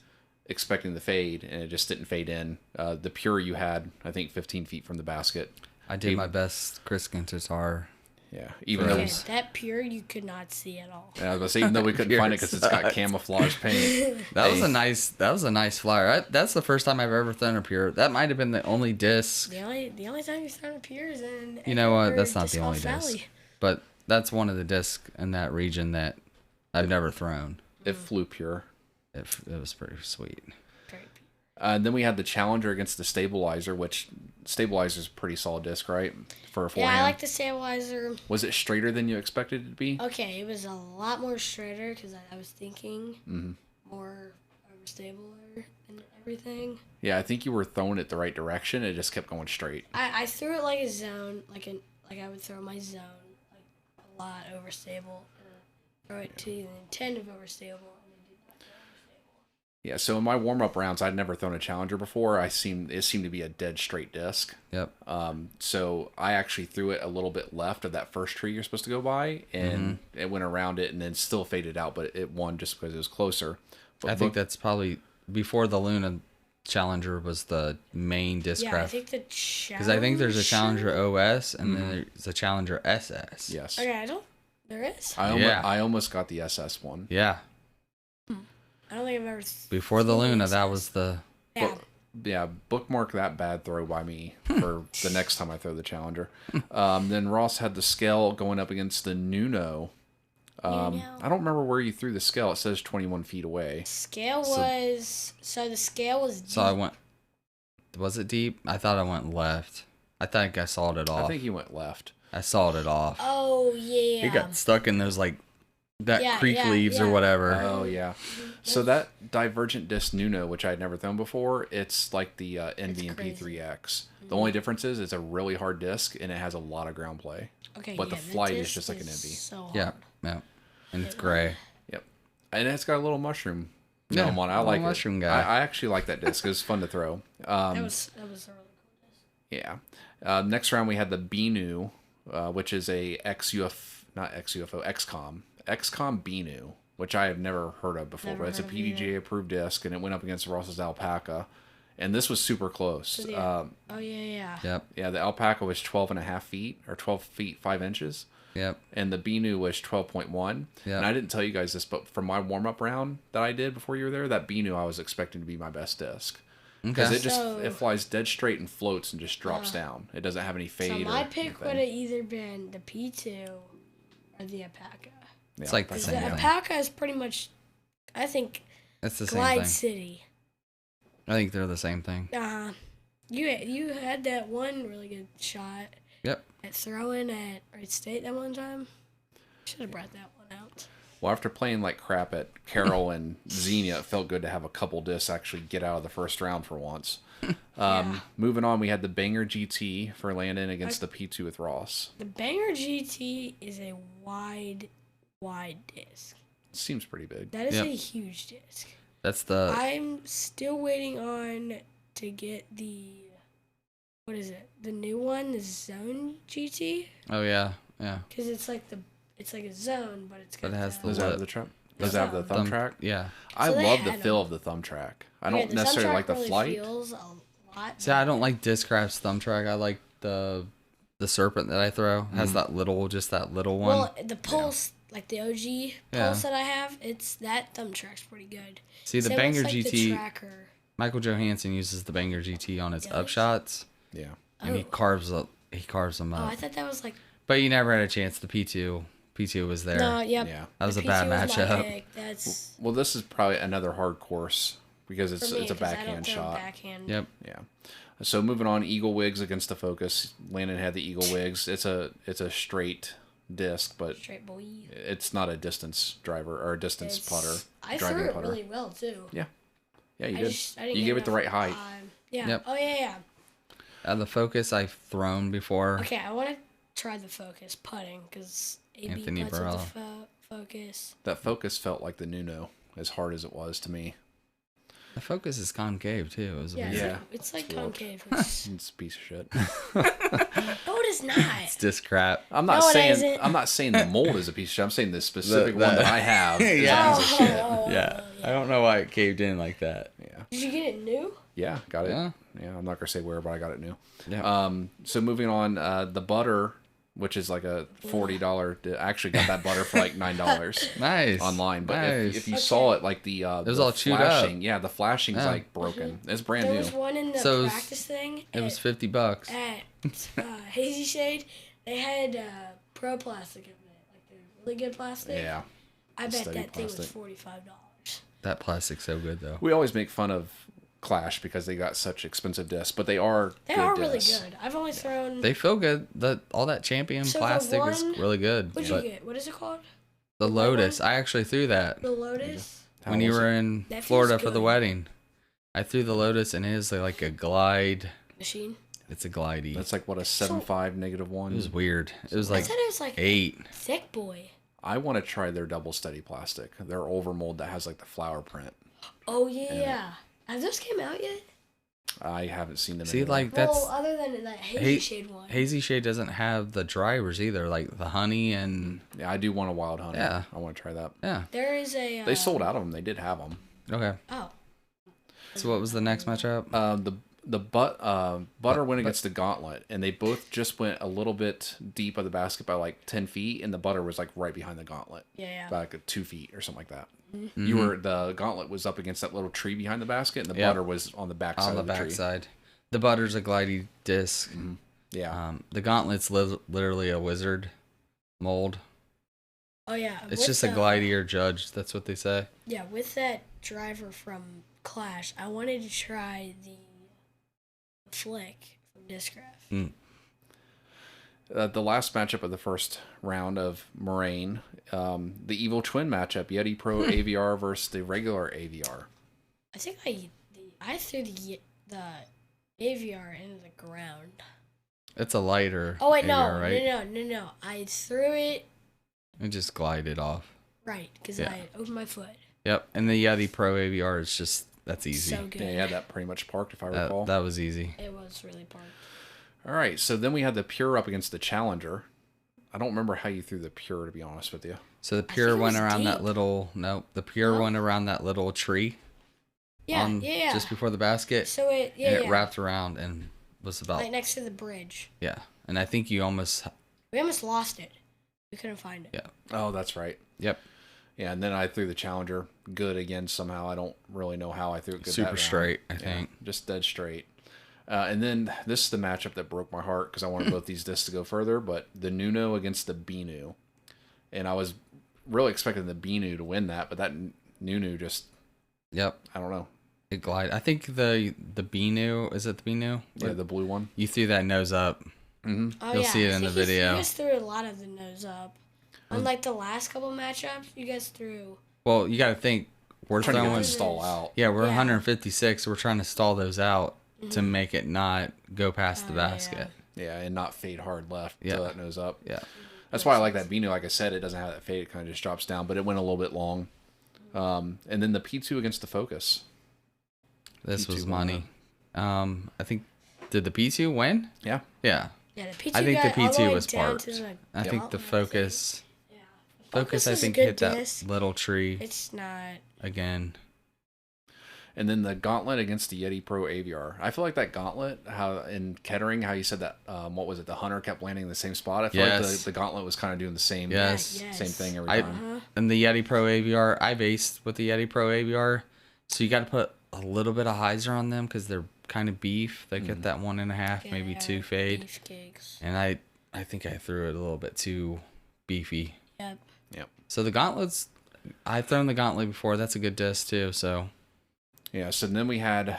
S1: expecting the fade, and it just didn't fade in. The pure you had, I think, 15 feet from the basket.
S3: I did my best Chris Ginter.
S1: Yeah, even though
S2: that pure you could not see at all.
S1: yeah, I was gonna say, even though we couldn't find it because it's got camouflage paint.
S3: That was a nice flyer. That's the first time I've ever thrown a pure. That might have been the only disc.
S2: The only time you've thrown a pure is in.
S3: You know what? That's not the only
S2: Valley.
S3: disc. But that's one of the discs in that region that I've never thrown.
S1: It flew pure.
S3: It was pretty sweet.
S1: And then we had the Challenger against the Stabilizer, which Stabilizer's a pretty solid disc, right? For a forehand.
S2: Yeah, I like the Stabilizer.
S1: Was it straighter than you expected it to be?
S2: Okay, it was a lot more straighter because I was thinking more overstable and everything.
S1: Yeah, I think you were throwing it the right direction. It just kept going straight.
S2: I threw it like a zone, like I would throw my zone, like a lot overstable, and throw it to the intent of overstable.
S1: Yeah, so in my warm-up rounds, I'd never thrown a Challenger before. It seemed to be a dead straight disc.
S3: Yep.
S1: So I actually threw it a little bit left of that first tree you're supposed to go by, and it went around it and then still faded out, but it won just because it was closer. But
S3: I think that's probably before the Luna Challenger was the main disc craft.
S2: I think the Challenger.
S3: Because I think there's a Challenger OS and then there's a Challenger SS.
S1: Yes.
S2: Okay, there is?
S1: I almost got the SS one.
S3: Yeah.
S2: I don't think I've ever.
S3: Before the Luna, that was the.
S1: Yeah, bookmark that bad throw by me for the next time I throw the Challenger. Then Ross had the Scale going up against the Nuno. I don't remember where you threw the Scale. It says 21 feet away.
S2: The scale was deep.
S3: So I went. Was it deep? I thought I went left. I think I sawed it off.
S1: I think you went left.
S3: I sawed it off.
S2: Oh yeah.
S3: It got stuck in those creek leaves or whatever.
S1: Oh yeah. So that Divergent Disc Nuno, which I had never thrown before, it's like the NVMP 3X. The only difference is it's a really hard disc and it has a lot of ground play.
S2: Okay.
S1: But the flight is just like an NV.
S2: So hard.
S3: Yeah. And it's gray.
S1: Yep. And it's got a little mushroom.
S3: Yeah,
S1: on it. I like
S3: mushroom
S1: it.
S3: guy.
S1: I actually like that disc. It was fun to throw.
S2: That was a really cool disc.
S1: Yeah. Next round we had the BNU, which is a XCOM BNU, which I have never heard of before. But it's a PDGA approved disc, and it went up against Ross's Alpaca, and this was super close.
S2: Oh yeah.
S3: Yep.
S1: Yeah, the Alpaca was 12.5 feet or 12 feet 5 inches.
S3: Yep.
S1: And the BNU was 12.1.
S3: Yep.
S1: And I didn't tell you guys this, but for my warm up round that I did before you were there, that BNU I was expecting to be my best disc. Because it flies dead straight and floats and just drops down. It doesn't have any fade.
S2: So my pick would have either been the P2 or the Alpaca.
S3: It's like the same
S2: The
S3: thing.
S2: Alpaca is pretty much, I think,
S3: It's the same
S2: Glide
S3: thing.
S2: City.
S3: I think they're the same thing.
S2: You had that one really good shot.
S3: Yep.
S2: At throwing at Wright State that one time. Should have brought that one out.
S1: Well, after playing like crap at Carroll and Xenia, it felt good to have a couple discs actually get out of the first round for once. Moving on, we had the Banger GT for Landon against the P2 with Ross.
S2: The Banger GT is a wide disc.
S1: Seems pretty big.
S2: That is a huge disc.
S3: That's the.
S2: I'm still waiting on to get the. What is it? The new one, the Zone GT.
S3: Oh yeah.
S2: Because it's like a zone, but it's got.
S3: But it has the
S1: Does it have the trap? Does it have the thumb track?
S3: Yeah.
S1: I
S2: So they
S1: love the
S2: had
S1: feel
S2: them.
S1: of the thumb track. I
S2: Yeah,
S1: don't
S2: the
S1: necessarily
S2: thumb
S1: like the
S2: track really
S1: flight.
S2: feels a lot.
S3: See, I don't like Discraft's thumb track. I like the serpent that I throw. Has that little one.
S2: Well, the pulse, like the OG pulse that I have, that thumb track's pretty good.
S3: See, the
S2: Same
S3: Banger
S2: with, like,
S3: GT.
S2: The tracker.
S3: Michael Johansson uses the Banger GT on his upshots,
S1: Yeah.
S3: and he carves them
S2: Oh,
S3: up.
S2: I thought that was like.
S3: But you never had a chance. The P2 was there.
S2: No, yep.
S1: Yeah.
S3: That was
S2: The
S3: a bad
S2: P2 was my
S3: matchup.
S2: pick. That's
S1: Well, this is probably another hard course because it's
S2: for me,
S1: a
S2: 'cause I don't
S1: backhand
S2: throw
S1: shot.
S2: Backhand.
S3: Yep.
S1: Yeah. So moving on, Eagle Wigs against the Focus. Landon had the Eagle Wigs. It's a straight disc, but
S2: Straight boy.
S1: it's not a distance driver or a distance putter.
S2: I
S1: driving
S2: threw it
S1: putter.
S2: really well too.
S1: Yeah. Yeah, you
S2: I
S1: did.
S2: didn't
S1: You
S2: get
S1: gave it the right
S2: enough
S1: height.
S2: time. Yeah.
S3: Yep.
S2: Oh yeah.
S3: The Focus I've thrown before.
S2: Okay, I want to try the Focus putting because AB
S3: Anthony
S2: putts with
S3: Barella.
S2: the Focus.
S1: That Focus felt like the Nuno, as hard as it was to me.
S3: The focus is concave too. It was
S2: Yeah,
S3: weird.
S1: Yeah.
S2: it's like
S1: It's warped.
S2: concave. It's,
S1: It's a piece of shit.
S2: no, it is not.
S3: It's just crap.
S1: I'm not
S2: No, it
S1: saying
S2: isn't.
S1: I'm not saying the mold is a piece of shit. I'm saying the specific
S3: The-
S1: one that I have is
S3: Yeah.
S1: a piece of shit.
S3: Yeah. I don't know why it caved in like that.
S1: Yeah.
S2: Did you get it new?
S1: Yeah, got it.
S3: Yeah.
S1: Yeah, I'm not gonna say where, but I got it new.
S3: Yeah.
S1: So moving on, the butter, which is like a $40. I actually got that butter for like $9
S3: Nice.
S1: online. But
S3: nice.
S1: if you saw it, like the
S3: was
S1: the
S3: all chewed up.
S1: flashing, yeah, the flashing's
S3: Yeah.
S1: like broken. It's brand
S2: There
S1: new.
S2: was one in the
S3: So it was-
S2: practice thing.
S3: It was $50.
S2: at Hazy Shade. They had pro plastic in it, like the really good plastic.
S1: Yeah,
S2: I bet
S1: steady
S2: that thing was
S1: plastic.
S2: $45.
S3: That plastic's so good though.
S1: we always make fun of Clash because they got such expensive discs, but they are
S2: They
S1: good
S2: are really
S1: discs.
S2: good. I've only thrown.
S3: They feel good. All that champion
S2: So the
S3: plastic is
S2: one-
S3: really good.
S2: What'd
S3: But
S2: you get? What is it called?
S3: the
S2: white
S3: Lotus,
S2: one?
S3: I actually threw that
S2: The Lotus.
S1: How
S3: when you
S1: was
S3: were
S1: it?
S3: in
S2: That feels
S3: Florida for the
S2: good.
S3: wedding. I threw the Lotus and it is like a glide.
S2: Machine.
S3: It's a glidey.
S1: That's like what a 7.5 -1.
S3: It was weird. It was
S2: I
S3: like
S2: said it was like
S3: 8.
S2: thick boy.
S1: I want to try their double steady plastic. Their overmold that has like the flower print.
S2: Oh yeah. Have those came out yet?
S1: I haven't seen them.
S3: See,
S1: anywhere.
S3: like that's
S2: well, other than that Hazy Shade one.
S3: Hazy Shade doesn't have the drivers either, like the honey and
S1: yeah, I do want a wild honey.
S3: Yeah.
S1: I want to try that.
S3: yeah.
S2: There is a.
S1: They sold out of them. They did have them.
S3: Okay.
S2: Oh.
S3: So what was the next matchup?
S1: Butter went against the Gauntlet, and they both just went a little bit deep of the basket by like 10 feet, and the Butter was like right behind the Gauntlet,
S2: Yeah.
S1: by like 2 feet or something like that.
S3: Mm-hmm.
S1: The Gauntlet was up against that little tree behind the basket, and the
S3: Yep.
S1: Butter was on the back side
S3: On the
S1: of the
S3: back
S1: tree.
S3: side. The Butter's a glidey disc.
S1: Yeah,
S3: The Gauntlet's literally a wizard mold.
S2: Oh yeah.
S3: It's
S2: with
S3: just a
S2: the-
S3: glidier judge. That's what they say.
S2: Yeah, with that driver from Clash, I wanted to try the flick from Discraft.
S1: the last matchup of the first round of Moraine, the Evil Twin matchup, Yeti Pro AVR versus the regular AVR.
S2: I think I threw the AVR into the ground.
S3: It's a lighter.
S2: Oh wait, no,
S3: AVR, right?
S2: no. I threw it
S3: It just glided off.
S2: right because
S3: Yeah.
S2: I opened my foot.
S3: Yep. And the Yeti Pro AVR is just that's easy.
S2: So good.
S1: Yeah, you had that pretty much parked, if I
S3: that,
S1: recall.
S3: that was easy.
S2: It was really parked.
S1: All right, so then we had the Pure up against the Challenger. I don't remember how you threw the Pure, to be honest with you.
S3: So the
S2: think
S3: pure
S2: it
S3: went
S2: was
S3: around that
S2: deep.
S3: little the pure
S2: No?
S3: went around that little tree.
S2: Yeah,
S3: on
S2: yeah.
S3: just before the basket.
S2: So it
S3: and it wrapped around and was about
S2: right next to the bridge.
S3: yeah. And I think you almost
S2: We almost lost it. We couldn't find it.
S3: yeah.
S1: Oh, that's right.
S3: Yep.
S1: Yeah, and then I threw the Challenger good again somehow. I don't really know how I threw it good.
S3: Super
S1: that round.
S3: straight, I
S1: Yeah,
S3: think.
S1: just dead straight. And then this is the matchup that broke my heart because I wanted both these discs to go further, but the Nuno against the Binu. And I was really expecting the Binu to win that, but that Nuno just,
S3: Yep.
S1: I don't know.
S3: It glided. I think the Binu, is it the Binu?
S1: Yeah, the blue one.
S3: You threw that nose up.
S1: Mm-hmm.
S2: Oh,
S3: You'll
S2: yeah,
S3: see it
S2: I
S3: in the
S2: think you
S3: video.
S2: guys threw a lot of the nose up. Unlike the last couple matchups, you guys threw.
S3: Well, you got to think we're
S1: Trying to get
S3: throwing
S1: them to stall out.
S3: yeah, we're
S2: Yeah.
S3: 156. We're trying to stall those out to make it not go past the
S2: Oh, yeah.
S3: basket.
S1: Yeah, and not fade hard left
S3: Yeah.
S1: till that nose up.
S3: Yeah.
S1: That's why I like that Binu. Like I said, it doesn't have that fade. It kind of just drops down, but it went a little bit long. And then the P2 against the Focus.
S3: This
S1: P2
S3: was
S1: won
S3: money. I think did the P2 win?
S1: Yeah.
S3: Yeah.
S2: Yeah, the P2
S3: I think the
S2: got all
S3: P2
S2: way
S3: was
S2: down
S3: parked.
S2: to the
S3: I think the
S2: gauntlet,
S3: Focus
S2: Yeah.
S3: Focus I
S2: is a
S3: think
S2: good
S3: hit that
S2: disc.
S3: little tree
S2: It's not.
S3: again.
S1: And then the Gauntlet against the Yeti Pro AVR. I feel like that Gauntlet, how in Kettering, how you said that, what was it, the Hunter kept landing in the same spot. I feel like
S3: Yes.
S1: the Gauntlet was kind of doing the same,
S3: Yes.
S2: Yes.
S1: same thing every
S3: I
S1: time.
S3: and the Yeti Pro AVR, I based with the Yeti Pro AVR, so you got to put a little bit of hyzer on them because they're kind of beef. They get that 1.5, maybe
S2: Yeah,
S3: 2 fade,
S2: beefcakes.
S3: and I think I threw it a little bit too beefy.
S2: Yep.
S1: Yep.
S3: So the gauntlets, I've thrown the gauntlet before. That's a good disc too. So
S1: Yeah, so then we had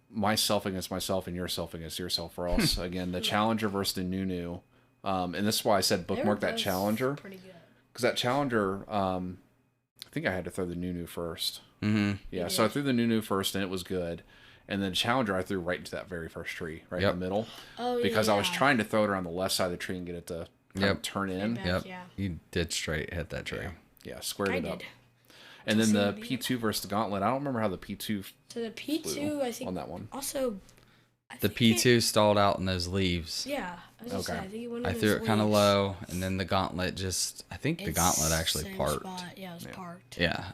S1: myself against myself and yourself against yourself, Ross. Again, the Challenger versus the Nunu. And this is why I said
S2: They were
S1: bookmark that
S2: both
S1: Challenger.
S2: Pretty good.
S1: Because that Challenger, I think I had to throw the Nunu first.
S3: mm-hmm.
S1: Yeah, so I threw the Nunu first and it was good. And then Challenger I threw right into that very first tree, right
S3: Yep.
S1: in the middle.
S2: Oh,
S1: Because I was
S2: yeah.
S1: trying to throw it around the left side of the tree and get it to kind
S3: Yep.
S1: of turn in.
S2: Back,
S3: Yep.
S2: yeah.
S3: You did straight hit that tree.
S1: Yeah, squared
S2: I
S1: it up.
S2: did.
S1: And then the
S2: Vicinity.
S1: P2 versus the Gauntlet. I don't remember how the P2
S2: So the P2,
S1: flew
S2: I think
S1: on that one.
S2: also.
S3: The P2 stalled out in those leaves.
S2: Yeah, I was gonna say,
S1: Okay.
S2: I think it went in
S3: I
S2: those
S3: threw it kind of
S2: leaves.
S3: low, and then the Gauntlet I think the
S2: It's
S3: Gauntlet actually
S2: same
S3: parked.
S2: spot. Yeah, it was parked.
S3: Yeah,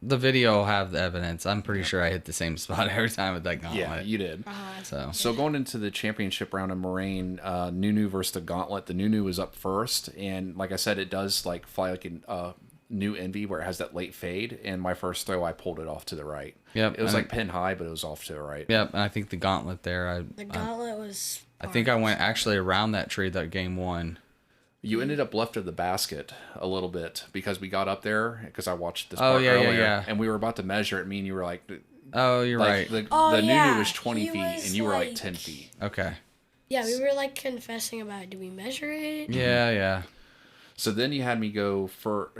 S3: the video will have the evidence. I'm pretty sure I hit the same spot every time with that Gauntlet.
S1: Yeah, you did. So going into the championship round in Moraine, Nunu versus the Gauntlet. The Nunu was up first, and like I said, it does like fly like a new Envy where it has that late fade. And my first throw, I pulled it off to the right.
S3: Yep,
S1: It was like pin high, but it was off to the right.
S3: Yep, and I think the Gauntlet there.
S2: The Gauntlet was.
S3: I think I went actually around that tree that game one.
S1: You ended up left of the basket a little bit because we got up there because I watched this
S3: Oh,
S1: part
S3: yeah,
S1: earlier,
S3: yeah.
S1: and we were about to measure it. Me and you were like,
S3: Oh, you're right.
S1: The
S2: Oh,
S1: Nunu
S2: yeah.
S1: was 20
S2: He
S1: feet,
S2: was
S1: and you were like
S2: like-
S1: 10 feet.
S3: Okay.
S2: Yeah, we were like confessing about it. Do we measure it?
S3: Yeah.
S1: So then you had me go for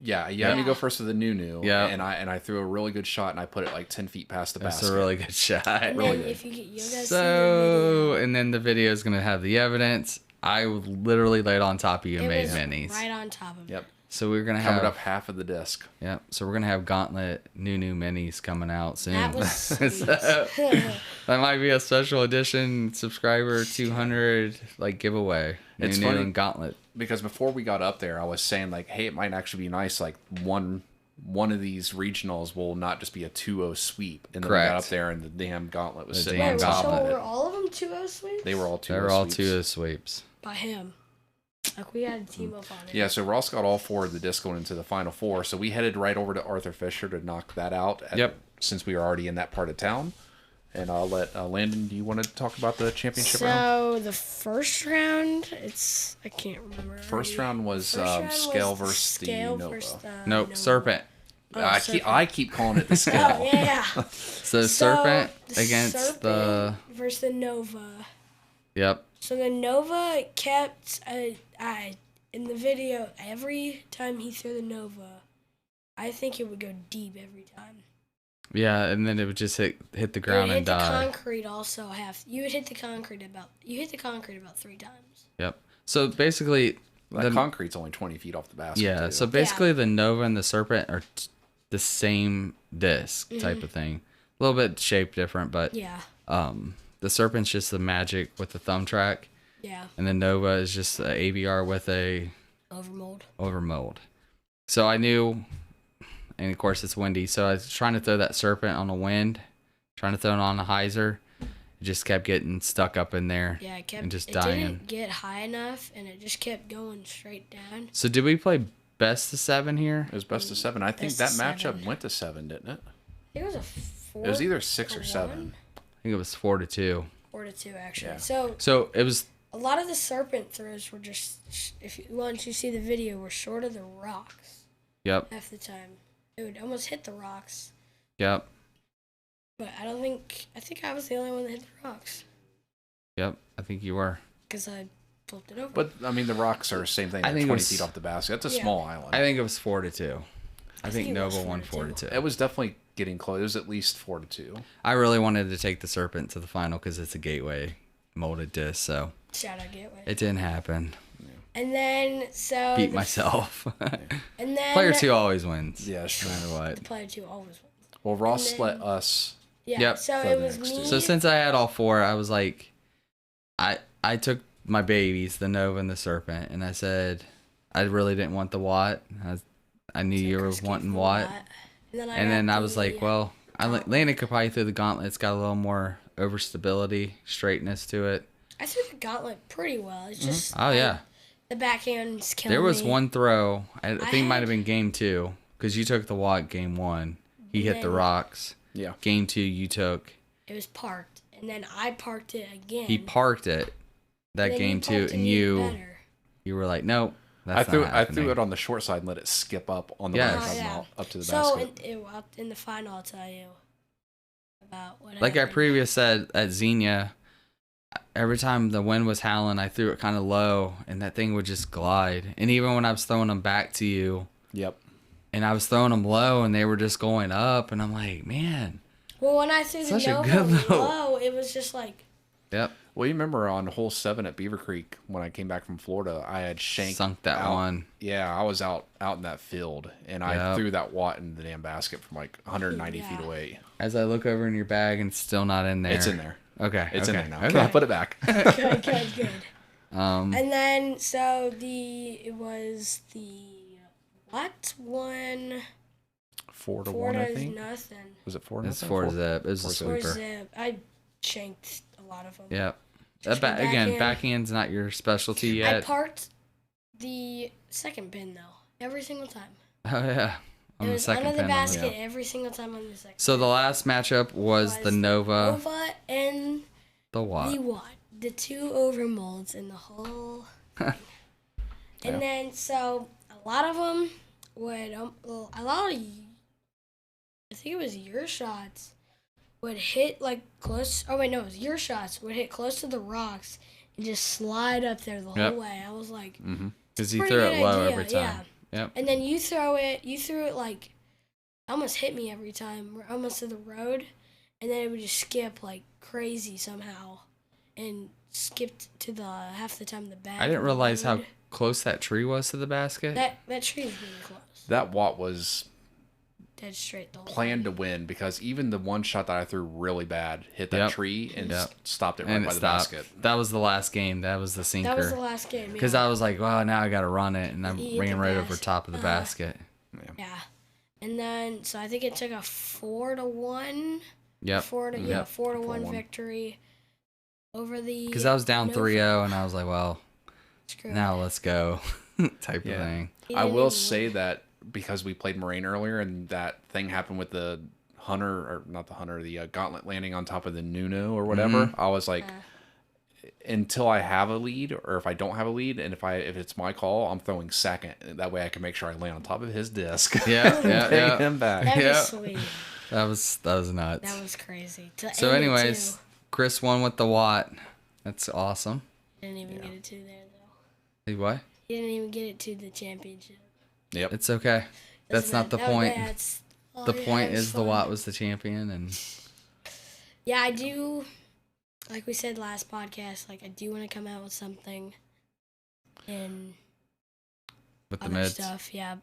S1: you had me go first with the Nunu.
S3: Yeah.
S1: And I threw a really good shot, and I put it like 10 feet past the
S3: That's
S1: basket.
S3: a really good shot.
S2: And
S1: Really
S2: then
S1: good.
S2: if you guys see the
S3: So,
S2: video,
S3: and then the video is going to have the evidence. I literally laid on top of you and
S2: it
S3: made
S2: was
S3: minis.
S2: right on top of it.
S1: Yep.
S3: So we're going to
S1: Covered
S3: have
S1: up half of the disc.
S3: Yep. So we're gonna have Gauntlet Nunu minis coming out soon.
S2: That was sweet.
S3: So, that might be a special edition subscriber 200 like giveaway.
S1: It's
S3: Nunu
S1: funny.
S3: and Gauntlet.
S1: Because before we got up there, I was saying like, hey, it might actually be nice. Like one of these regionals will not just be a 2-0 sweep. And then we got
S3: Correct.
S1: up there, and the damn Gauntlet was
S3: The
S1: sitting
S3: damn
S1: on
S2: Wait,
S1: top
S2: so
S1: of
S2: were
S1: it.
S2: all of them 2-0 sweeps?
S1: They were all 2-0
S3: They're all
S1: sweeps.
S3: 2 sweeps.
S2: By him. Like, we had a team up on it.
S1: Yeah, so Ross got all 4 of the disc going into the final 4. So we headed right over to Arthur Fisher to knock that out.
S3: Yep.
S1: Since we were already in that part of town. And I'll let Landon, do you want to talk about the championship round?
S2: So, the first round, I can't remember.
S1: First round was
S2: First round
S1: Scale
S2: was
S1: versus the
S2: Scale
S1: Nova.
S2: versus the
S3: Nope,
S2: Nova.
S3: Serpent.
S2: Serpent.
S1: I keep calling it the Scale.
S2: Oh, yeah.
S3: So Serpent
S2: the
S3: against
S2: Serpent versus the Nova.
S3: Yep.
S2: So the Nova kept in the video every time he threw the Nova. I think it would go deep every time.
S3: Yeah, and then it would just hit the
S2: It would
S3: ground
S2: hit
S3: and
S2: the
S3: die.
S2: concrete also half. You hit the concrete about 3 times.
S3: Yep. So basically
S1: That concrete's only 20 feet off the basket.
S3: yeah,
S1: too.
S3: so basically the Nova and the Serpent are the same disc type of thing. A little bit shape different, but
S2: Yeah.
S3: the Serpent's just the magic with the thumb track,
S2: Yeah.
S3: and the Nova is just the ABR with a
S2: Overmold.
S3: overmold. So I knew, and of course it's windy, so I was trying to throw that Serpent on the wind, trying to throw it on a hyzer. It just kept getting stuck up in there.
S2: Yeah, it kept
S3: and just
S2: it
S3: dying.
S2: didn't get high enough and it just kept going straight down.
S3: So did we play best of 7 here?
S1: It was best of 7. I think
S2: Best
S1: that
S2: of
S1: matchup
S2: 7.
S1: went to 7, didn't it?
S2: I think it was a 4.
S1: It was either 6 or 7.
S3: I think it was 4-2.
S2: 4-2 actually.
S1: Yeah.
S2: So
S3: So it was
S2: a lot of the Serpent throws were just, once you see the video, were short of the rocks
S3: yep.
S2: half the time. It would almost hit the rocks.
S3: Yep.
S2: But I think I was the only one that hit the rocks.
S3: Yep. I think you were.
S2: Because I flipped it over.
S1: But, I mean, the rocks are the same thing.
S3: I
S1: They're
S3: think it
S1: 20
S3: was-
S1: feet off the basket. That's a
S2: Yeah.
S1: small island.
S3: I think it was 4-2. I think
S2: think it was
S3: Nova won
S2: 4-2.
S3: 4-2.
S1: It was definitely getting close. It was at least 4-2.
S3: I really wanted to take the Serpent to the final because it's a gateway molded disc, so
S2: Shout out Gateway.
S3: it didn't happen.
S2: And then, so.
S3: Beat myself.
S2: And then.
S3: Player 2 always wins.
S1: Yeah, sure.
S3: No matter what.
S2: The player 2 always wins.
S1: Well, Ross
S2: And then-
S1: let us.
S2: Yeah.
S3: Yep.
S2: So
S1: For
S2: it
S1: the
S2: was
S1: next
S2: me.
S1: two.
S3: So since I had all 4, I was like, I took my babies, the Nova and the Serpent, and I said I really didn't want the Watt. I knew you were
S2: Chris gave
S3: wanting
S2: the
S3: Watt.
S2: And then
S3: I was like, well, Landon could probably throw the Gauntlet. It's got a little more overstability, straightness to it.
S2: I threw the Gauntlet pretty well. It's just.
S3: Oh, yeah.
S2: The backhand's killing
S3: There was
S2: me.
S3: one throw. I think it might have
S2: had-
S3: been game 2 because you took the Watt game 1. He hit the
S2: Then-
S3: rocks.
S1: Yeah.
S3: Game 2, you took.
S2: It was parked. And then I parked it again.
S3: He parked it that
S2: And then
S3: game
S2: you
S3: 2,
S2: parked it
S3: and
S2: even better.
S3: you were like, nope. That's
S1: I threw
S3: not happening.
S1: it on the short side and let it skip up on the
S3: Yes.
S1: way
S3: Oh,
S1: coming
S2: yeah.
S1: out up to the
S2: So
S1: basket.
S2: in the final, I'll tell you about what
S3: Like I
S2: happened.
S3: previous said at Xenia, every time the wind was howling, I threw it kind of low, and that thing would just glide. And even when I was throwing them back to you,
S1: Yep.
S3: and I was throwing them low, and they were just going up, and I'm like, man,
S2: Well, when I threw the
S3: Such a
S2: Nova
S3: good low.
S2: low, it was just like.
S3: yep.
S1: Well, you remember on hole 7 at Beaver Creek when I came back from Florida, I had
S3: Sunk that
S1: out.
S3: one.
S1: Yeah, I was out in that field, and I threw that watt in the damn basket from like 190 feet away.
S3: As I look over in your bag, and it's still not in there.
S1: It's in there.
S3: Okay.
S1: It's in there now.
S3: Okay.
S1: I put it back.
S2: Good.
S3: Um,
S2: And then it was the what one?
S1: 4-1, I think.
S2: Nothing.
S1: Was it 4-0?
S3: it's 4-zip. It was a
S1: Four
S3: sweeper.
S2: Zip. I shanked a lot of them.
S3: Yep.
S2: Just go backhand.
S3: Backhand's not your specialty
S2: I
S3: yet.
S2: parked the second pin though every single time.
S3: Oh yeah. On
S2: It
S3: the
S2: was
S3: second
S2: under the
S3: pin.
S2: basket every single time on the second.
S3: So the last matchup was the Nova,
S2: and
S3: the Watt.
S2: the Watt, the two overmolds in the whole. Thing. And then so a lot of them would I think it was your shots would hit like close. Oh wait, no, it was your shots would hit close to the rocks and just slide up there the whole way. I was like,
S3: Because you threw it low every time.
S2: Yeah.
S3: Yep.
S2: And then you threw it like almost hit me every time. We're almost to the road, and then it would just skip like crazy somehow, and skipped to the half the time the bag.
S3: I didn't realize how close that tree was to the basket.
S2: That tree is really close.
S1: That watt was
S2: Dead straight the whole
S1: planned to win because even the one shot that I threw really bad hit that tree and stopped it right
S3: and
S1: by
S3: it
S1: the
S3: stopped.
S1: basket.
S3: That was the last game. That was the sinker.
S2: That was the last game.
S3: Because I was like, well, now I got to run it. And I ran right over top of the basket.
S2: Yeah. And then, so I think it took a 4-1.
S3: Yep.
S2: 4-1 victory over the.
S3: Because I was down
S2: Nova.
S3: 3-0, and I was like, well,
S2: Screw
S3: now let's go type of
S1: Yeah.
S3: thing.
S1: I will say that because we played Moraine earlier and that thing happened with the Hunter, or not the Hunter, the Gauntlet landing on top of the Nuno or whatever, I was like, until I have a lead, or if I don't have a lead, and if it's my call, I'm throwing second. That way I can make sure I land on top of his disc.
S3: Yeah.
S1: Him back.
S2: That
S3: Yeah.
S2: was sweet.
S3: That was nuts.
S2: That was crazy.
S3: So anyways, Chris won with the Watt. That's awesome.
S2: Didn't even get it to there, though.
S3: Hey, what?
S2: He didn't even get it to the championship.
S1: Yep.
S3: It's okay. That's not the point. The point is the
S2: fun.
S3: Watt was the champion, and
S2: Yeah, I do. Like we said last podcast, like I do want to come out with something and
S3: with the
S2: other
S3: mids.
S2: stuff. Yeah.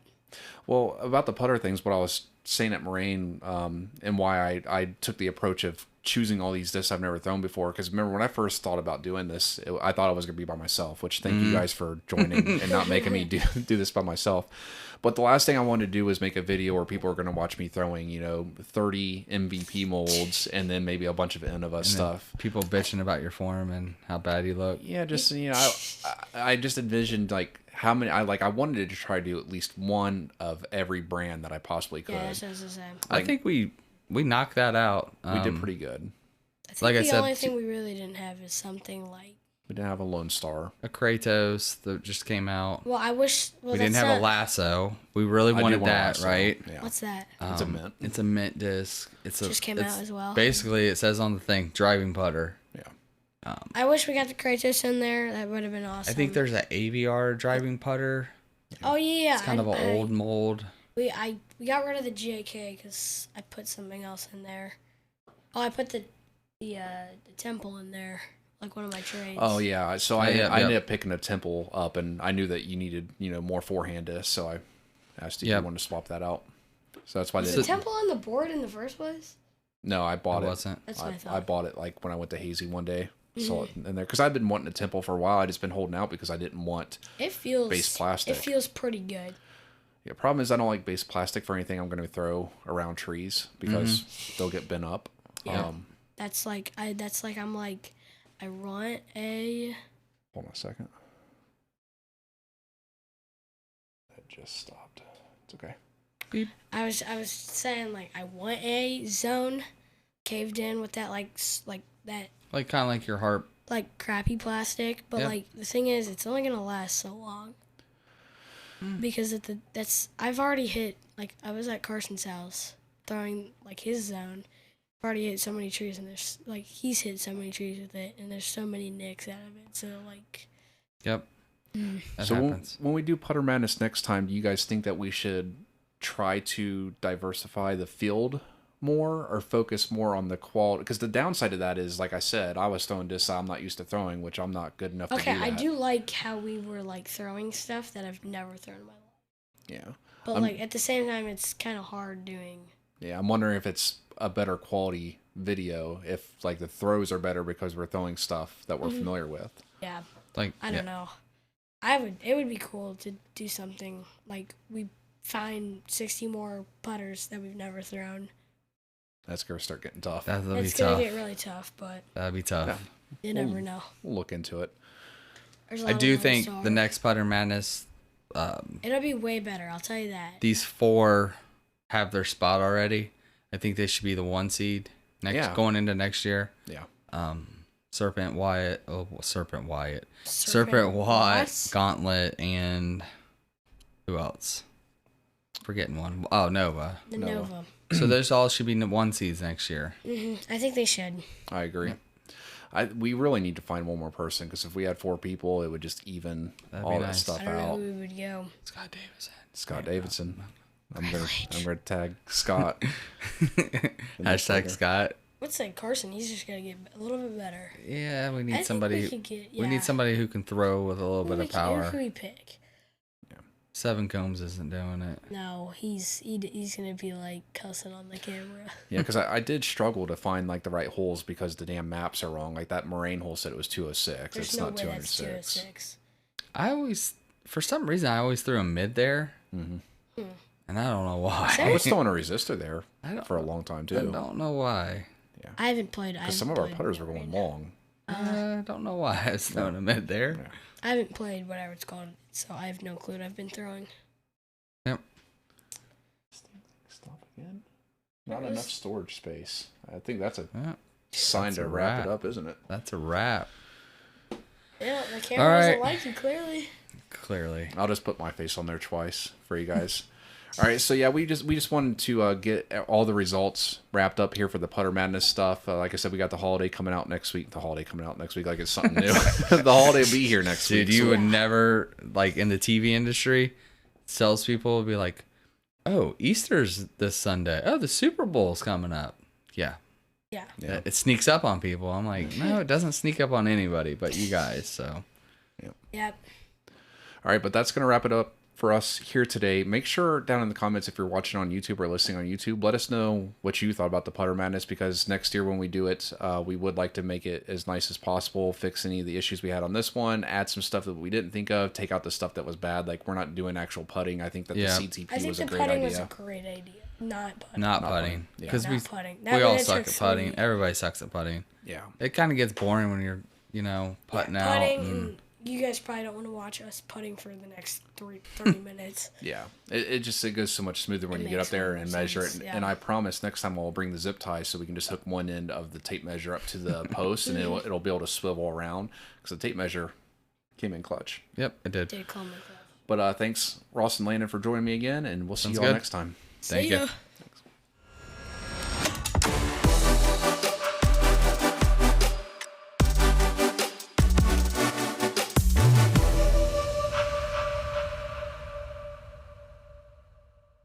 S1: Well, about the putter things, what I was saying at Moraine, and why I took the approach of choosing all these discs I've never thrown before. Because remember, when I first thought about doing this, I thought I was going to be by myself, which thank you guys for joining and not making me do this by myself. But the last thing I wanted to do was make a video where people are going to watch me throwing, 30 MVP molds and then maybe a bunch of N of us stuff.
S3: People bitching about your form and how bad you look.
S1: Yeah, just, I just envisioned like how many, I wanted to try to do at least one of every brand that I possibly could.
S2: Yeah, that sounds the same.
S3: I think we knocked that out.
S1: We did pretty good.
S2: I think
S3: like I
S2: the
S3: said,
S2: only thing we really didn't have is something like.
S1: We didn't have a Lone Star.
S3: A Kratos that just came out.
S2: Well, I wish. Well,
S3: We didn't
S2: that's
S3: have a
S2: not-
S3: lasso. We really
S1: I do
S3: wanted
S1: want a
S3: that,
S1: lasso.
S3: right?
S1: Yeah.
S2: What's that?
S1: It's a mint.
S3: It's a mint disc.
S2: Just came out as well.
S3: Basically, it says on the thing, driving putter.
S1: Yeah.
S2: I wish we got the Kratos in there. That would have been awesome.
S3: I think there's an AVR driving putter.
S2: Oh yeah.
S3: It's kind of an old mold.
S2: We got rid of the JK because I put something else in there. Oh, I put the temple in there, like one of my trades.
S1: Oh yeah, so I
S3: yeah.
S1: ended up picking a temple up, and I knew that you needed more forehand discs, so I asked you if you wanted to swap that out. So that's why
S2: Was the temple on the board in the first place?
S1: No, I bought
S3: It
S1: it.
S3: wasn't.
S2: That's what I thought.
S1: I bought it like when I went to Hazy one day. Saw it in there because I've been wanting a temple for a while. I just been holding out because I didn't want
S2: It feels
S1: base plastic.
S2: It feels pretty good.
S1: Yeah, problem is I don't like base plastic for anything I'm going to throw around trees because they'll get bent up.
S2: Yeah. That's like I want a.
S1: Hold on a second. That just stopped. It's okay.
S2: I was saying like I want a zone caved in with that like that
S3: Like kind of like your harp.
S2: like crappy plastic, but
S3: Yeah.
S2: like the thing is it's only gonna last so long because I've already hit, like I was at Carson's house throwing like his zone. I've already hit so many trees, and there's like he's hit so many trees with it, and there's so many nicks out of it. So like,
S3: Yep. That
S1: So
S3: happens.
S1: when we do Putter Madness next time, do you guys think that we should try to diversify the field more or focus more on the quality? Because the downside of that is, like I said, I was throwing this I'm not used to throwing, which I'm not good enough to do that.
S2: I do like how we were like throwing stuff that I've never thrown in my life.
S1: Yeah.
S2: But like at the same time, it's kind of hard doing.
S1: Yeah, I'm wondering if it's a better quality video, if like the throws are better because we're throwing stuff that we're familiar with.
S2: Yeah.
S3: Like
S2: I don't know. It would be cool to do something like we find 60 more putters that we've never thrown.
S1: That's gonna start getting tough.
S3: That'll be
S2: It's
S3: tough.
S2: gonna get really tough, but
S3: That'd be tough.
S2: you never know.
S1: We'll look into it.
S2: There's a
S3: I
S2: lot
S3: do
S2: of
S3: think
S2: stars.
S3: the next Putter Madness,
S2: It'll be way better. I'll tell you that.
S3: these 4 have their spot already. I think they should be the 1 seed going into next year.
S1: Yeah.
S3: Serpent Watt,
S2: What?
S3: Gauntlet, and who else? Forgetting one. Oh, Nova.
S2: The Nova.
S3: So those all should be 1 seeds next year.
S2: I think they should.
S1: I agree. We really need to find one more person, because if we had 4 people, it would just even all that
S3: nice.
S1: stuff
S2: I don't know
S1: out.
S2: who we would go.
S1: Scott Davidson. I'm gonna tag Scott.
S3: Hashtag Scott.
S2: Let's say Carson. He's just gonna get a little bit better.
S3: Yeah, we
S2: I
S3: need
S2: think
S3: somebody.
S2: we could get-
S3: We need somebody who can throw with a little bit of power.
S2: Who we pick?
S3: 7 Combs isn't doing it.
S2: No, he's gonna be like cussing on the camera.
S1: Yeah, because I did struggle to find like the right holes because the damn maps are wrong. Like that Moraine hole said it was 206.
S2: There's
S1: It's
S2: no
S1: not
S2: way that's
S1: 206.
S2: 206.
S3: I always, for some reason, I always threw a mid there, and I don't know why.
S1: I was throwing a resistor there
S3: don't-
S1: for a long time
S3: I
S1: too.
S3: don't know why.
S2: I haven't played.
S1: Because some of our putters were going long.
S3: I don't know why I was throwing a mid there.
S2: I haven't played whatever it's called, so I have no clue what I've been throwing.
S3: Yep.
S1: Stop again. Not enough storage space. I think that's a
S3: Yeah,
S1: sign
S3: That's
S1: to
S3: a
S1: wrap it
S3: wrap.
S1: up, isn't it?
S3: that's a wrap.
S2: Yeah, the camera
S3: All
S2: doesn't
S3: right.
S2: like you clearly.
S3: Clearly.
S1: I'll just put my face on there twice for you guys. All right, so yeah, we just wanted to get all the results wrapped up here for the Putter Madness stuff. Like I said, we got the holiday coming out next week. The holiday coming out next week, like it's something new. The holiday will be here next
S3: Dude,
S1: week.
S3: you
S1: so-
S3: would never, like, in the TV industry, salespeople would be like, oh, Easter's this Sunday. Oh, the Super Bowl's coming up. Yeah.
S2: Yeah.
S1: Yeah.
S3: It sneaks up on people. I'm like, no, it doesn't sneak up on anybody but you guys, so.
S2: Yep.
S1: All right, but that's going to wrap it up for us here today. Make sure down in the comments if you're watching on YouTube or listening on YouTube, let us know what you thought about the Putter Madness, because next year when we do it, we would like to make it as nice as possible, fix any of the issues we had on this one, add some stuff that we didn't think of, take out the stuff that was bad. Like we're not doing actual putting. I think that
S3: Yeah.
S1: the CTP
S2: I think
S1: was
S2: the
S1: a great
S2: putting
S1: idea.
S2: was a great idea. Not putting.
S3: Not
S1: putting.
S3: putting.
S1: Yeah.
S3: Because
S2: Not
S3: we,
S2: putting.
S3: we
S2: That
S3: all
S2: would have
S3: suck
S2: took
S3: at putting.
S2: three.
S3: Everybody sucks at putting.
S1: Yeah.
S3: It kind of gets boring when you're, putting out.
S2: Putting,
S3: and-
S2: and you guys probably don't want to watch us putting for the next 30 minutes.
S1: Yeah, it goes so much smoother when
S2: It
S1: you get
S2: makes
S1: up there
S2: more
S1: and measure
S2: sense,
S1: it.
S2: yeah.
S1: And I promise next time I'll bring the zip tie so we can just hook one end of the tape measure up to the post and it'll be able to swivel around, because the tape measure came in clutch.
S3: Yep, it did.
S2: Did call me.
S1: But thanks Ross and Landon for joining me again, and we'll see
S3: Sounds
S1: you all
S3: good.
S1: next time.
S3: Thank
S2: See
S3: you.
S2: ya.